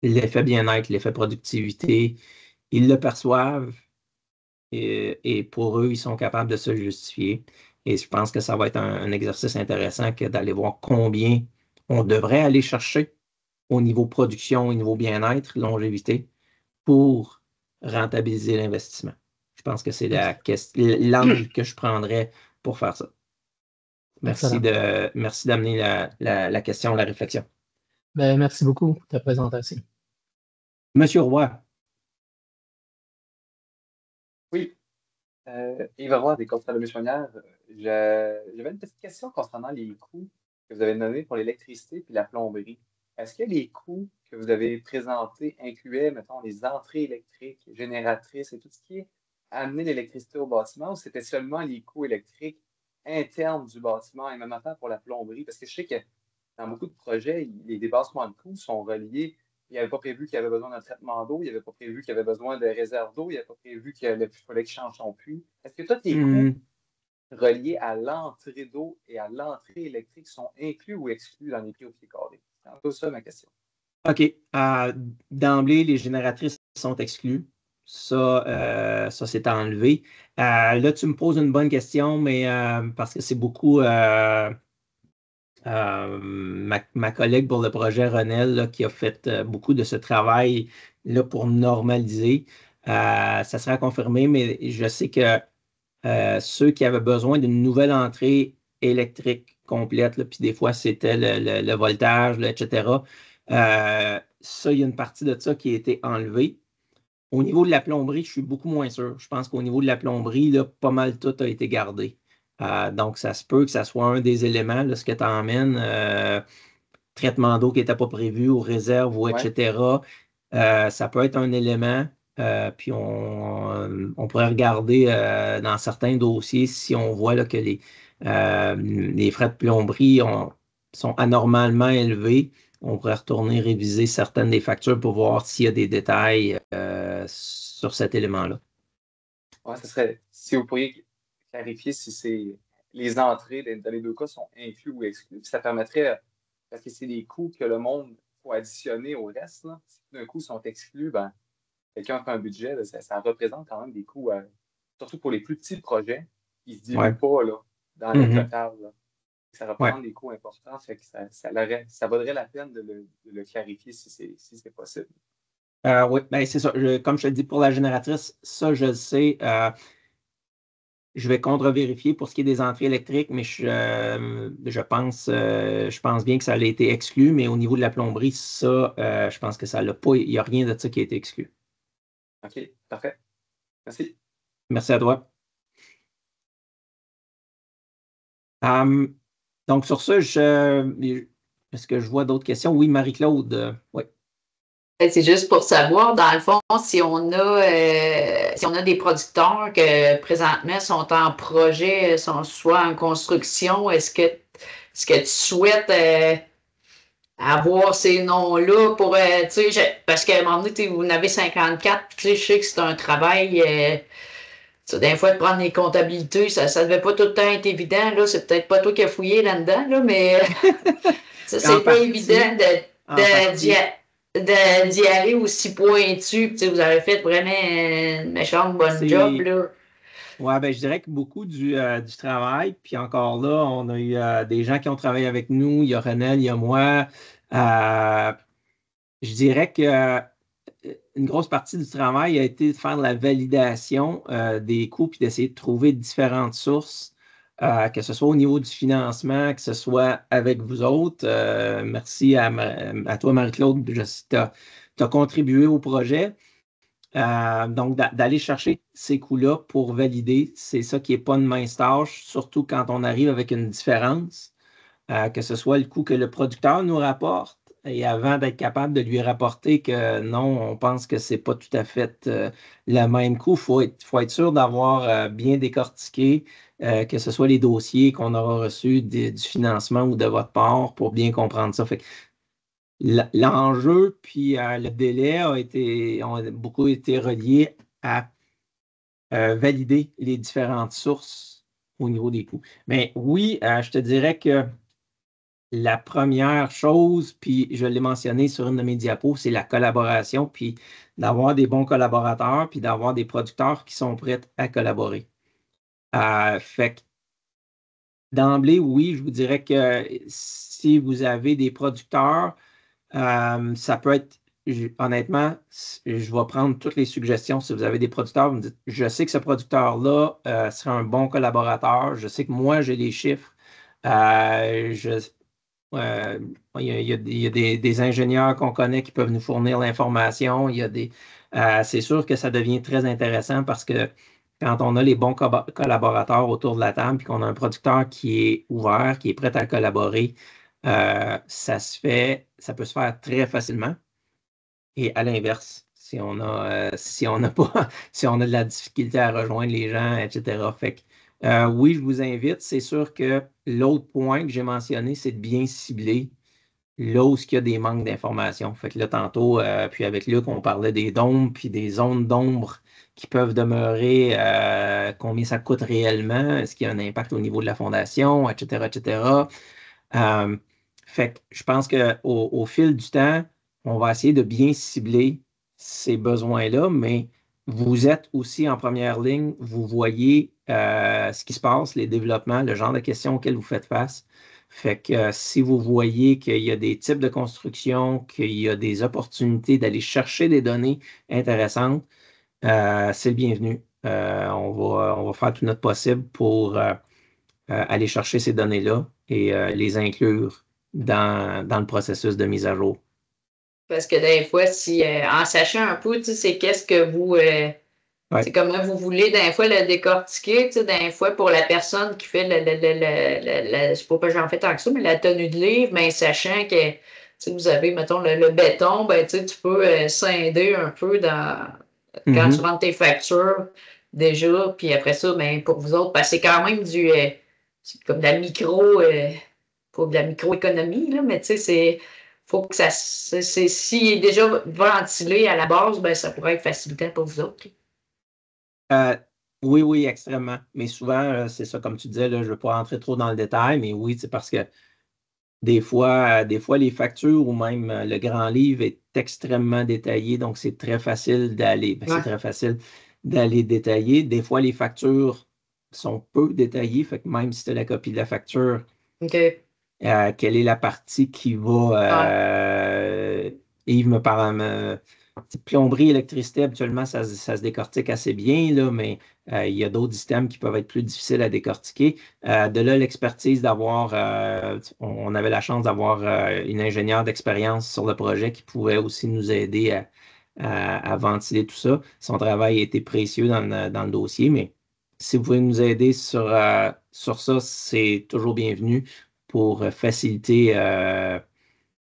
l'effet bien-être, l'effet productivité, ils le perçoivent et pour eux, ils sont capables de se justifier. Et je pense que ça va être un exercice intéressant que d'aller voir combien on devrait aller chercher au niveau production, au niveau bien-être, longévité, pour rentabiliser l'investissement. Je pense que c'est l'angle que je prendrais pour faire ça. Merci d'amener la question, la réflexion. Ben, merci beaucoup pour ta présentation. Monsieur Roy. Oui. Yves Roy, des Conseils de Missionnaire. J'avais une petite question concernant les coûts que vous avez nommés pour l'électricité et la plomberie. Est-ce que les coûts que vous avez présentés incluaient, mettons, les entrées électriques, génératrices et tout ce qui est amener l'électricité au bâtiment, ou c'était seulement les coûts électriques internes du bâtiment et même affaire pour la plomberie? Parce que je sais que dans beaucoup de projets, les débassements de coûts sont reliés. Il n'avait pas prévu qu'il y avait besoin d'un traitement d'eau, il n'avait pas prévu qu'il y avait besoin de réserve d'eau, il n'avait pas prévu qu'il fallait qu'il change son puits. Est-ce que tous les coûts reliés à l'entrée d'eau et à l'entrée électrique sont inclus ou exclus dans les prix au pied carré? C'est un peu ça ma question. OK. D'emblée, les génératrices sont exclues. Ça c'est enlevé. Là, tu me poses une bonne question, mais parce que c'est beaucoup ma collègue pour le projet, Renelle, là, qui a fait beaucoup de ce travail là, pour normaliser. Ça sera confirmé, mais je sais que ceux qui avaient besoin d'une nouvelle entrée électrique complète, là, puis des fois, c'était le voltage, là, etc. Ça, il y a une partie de ça qui a été enlevée. Au niveau de la plomberie, je suis beaucoup moins sûr. Je pense qu'au niveau de la plomberie, là, pas mal tout a été gardé. Donc, ça se peut que ça soit un des éléments, là, ce que tu emmènes, traitement d'eau qui n'était pas prévu, ou réserve, ou etc. Ça peut être un élément. Puis on pourrait regarder dans certains dossiers si on voit là, que les frais de plomberie sont anormalement élevés. On pourrait retourner réviser certaines des factures pour voir s'il y a des détails sur cet élément-là. Oui, ce serait, si vous pourriez clarifier si les entrées dans les deux cas sont inclus ou exclus, ça permettrait, parce que c'est des coûts que le monde faut additionner au reste, là. Si d'un coup sont exclus, ben, quelqu'un fait un budget, là, ça représente quand même des coûts, surtout pour les plus petits projets, qui ne se diluent pas là, dans le total. Là. Ça représente des coûts importants, fait que ça vaudrait la peine de le clarifier si c'est possible. Oui, ben c'est ça. Comme je te dis, pour la génératrice, ça, je le sais. Je vais contre-vérifier pour ce qui est des entrées électriques, mais je pense bien que ça a été exclu, mais au niveau de la plomberie, ça, je pense que ça l'a pas. Il n'y a rien de ça qui a été exclu. OK, parfait. Merci. Merci à toi. Donc, sur ça, est-ce que je vois d'autres questions? Oui, Marie-Claude. Oui. C'est juste pour savoir, dans le fond, si on a des producteurs que présentement sont en projet, sont soit en construction, est-ce que tu souhaites avoir ces noms-là pour, tu sais, parce qu'à un moment donné, vous en avez 54, tu sais, je sais que c'est un travail, des fois, de prendre les comptabilités, ça ne devait pas tout le temps être évident, là, c'est peut-être pas toi qui as fouillé là-dedans, là, mais ça, c'est pas évident d'y aller aussi pointu. Vous avez fait vraiment une méchante bonne job. Oui, ben, je dirais que beaucoup du travail, puis encore là, on a eu des gens qui ont travaillé avec nous, il y a Renel, il y a moi. Je dirais que une grosse partie du travail a été de faire la validation des coûts, puis d'essayer de trouver différentes sources, que ce soit au niveau du financement, que ce soit avec vous autres. Merci à toi, Marie-Claude, tu as contribué au projet. Donc, d'aller chercher ces coûts-là pour valider, c'est ça qui n'est pas une mince tâche, surtout quand on arrive avec une différence, que ce soit le coût que le producteur nous rapporte et avant d'être capable de lui rapporter que non, on pense que c'est pas tout à fait le même coup, faut être sûr d'avoir bien décortiqué, que ce soit les dossiers qu'on aura reçus du financement ou de votre part pour bien comprendre ça. Fait que l'enjeu puis le délai ont beaucoup été reliés à valider les différentes sources au niveau des coûts. Mais oui, je te dirais que la première chose, puis je l'ai mentionné sur une de mes diapos, c'est la collaboration, puis d'avoir des bons collaborateurs, puis d'avoir des producteurs qui sont prêts à collaborer. Fait que d'emblée, oui, je vous dirais que si vous avez des producteurs, ça peut être, honnêtement, je vais prendre toutes les suggestions. Si vous avez des producteurs, vous me dites, je sais que ce producteur-là sera un bon collaborateur. Je sais que moi, j'ai des chiffres. Il y a des ingénieurs qu'on connaît qui peuvent nous fournir l'information. C'est sûr que ça devient très intéressant parce que quand on a les bons collaborateurs autour de la table et qu'on a un producteur qui est ouvert, qui est prêt à collaborer, ça peut se faire très facilement. Et à l'inverse, si on n'a pas, si on a de la difficulté à rejoindre les gens, etc. Fait que, oui, je vous invite. C'est sûr que l'autre point que j'ai mentionné, c'est de bien cibler là où il y a des manques d'informations. Fait que là, tantôt, puis avec Luc, on parlait des dômes, puis des zones d'ombre qui peuvent demeurer, combien ça coûte réellement, est-ce qu'il y a un impact au niveau de la fondation, etc., etc. Fait que je pense qu'au fil du temps, on va essayer de bien cibler ces besoins-là, mais vous êtes aussi en première ligne, vous voyez ce qui se passe, les développements, le genre de questions auxquelles vous faites face. Fait que si vous voyez qu'il y a des types de construction, qu'il y a des opportunités d'aller chercher des données intéressantes, c'est le bienvenu. On va faire tout notre possible pour aller chercher ces données-là et les inclure dans le processus de mise à jour. Parce que des fois, si en sachant un peu, tu sais, c'est qu'est-ce que vous. C'est comment vous voulez, des fois, le décortiquer, tu sais, des fois, pour la personne qui fait je sais pas que j'en fais tant que ça, mais la tenue de livre, mais sachant que, tu sais, vous avez, mettons, le béton, ben, tu sais, tu peux scinder un peu quand tu rentres tes factures, déjà, puis après ça, ben, pour vous autres, c'est quand même c'est comme de la pas de la microéconomie, là, mais tu sais, faut que s'il est déjà ventilé à la base, ben, ça pourrait être facilitant pour vous autres. Oui, oui, extrêmement. Mais souvent, c'est ça, comme tu disais, là, je ne veux pas rentrer trop dans le détail, mais oui, c'est parce que des fois, les factures ou même le grand livre est extrêmement détaillé, donc c'est très facile d'aller. C'est très facile d'aller détailler. Des fois, les factures sont peu détaillées, fait que même si tu as la copie de la facture, quelle est la partie qui va. Yves me parle. Plomberie, électricité, habituellement, ça se décortique assez bien, là, mais il y a d'autres systèmes qui peuvent être plus difficiles à décortiquer. De là, l'expertise d'avoir, on avait la chance d'avoir une ingénieure d'expérience sur le projet qui pouvait aussi nous aider à ventiler tout ça. Son travail a été précieux dans le dossier, mais si vous pouvez nous aider sur ça, c'est toujours bienvenu pour faciliter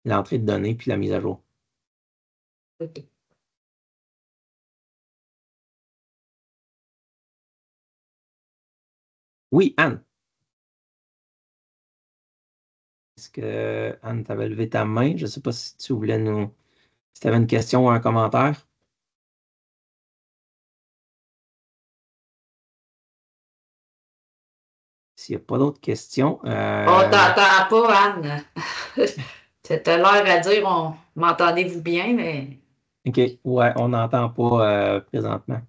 l'entrée de données puis la mise à jour. Oui, Anne. Est-ce que, Anne, tu avais levé ta main? Je ne sais pas si tu voulais Si tu avais une question ou un commentaire. S'il n'y a pas d'autres questions. On t'entend pas, Anne. T'as l'air à dire, m'entendez-vous bien, mais. OK, ouais, on n'entend pas présentement.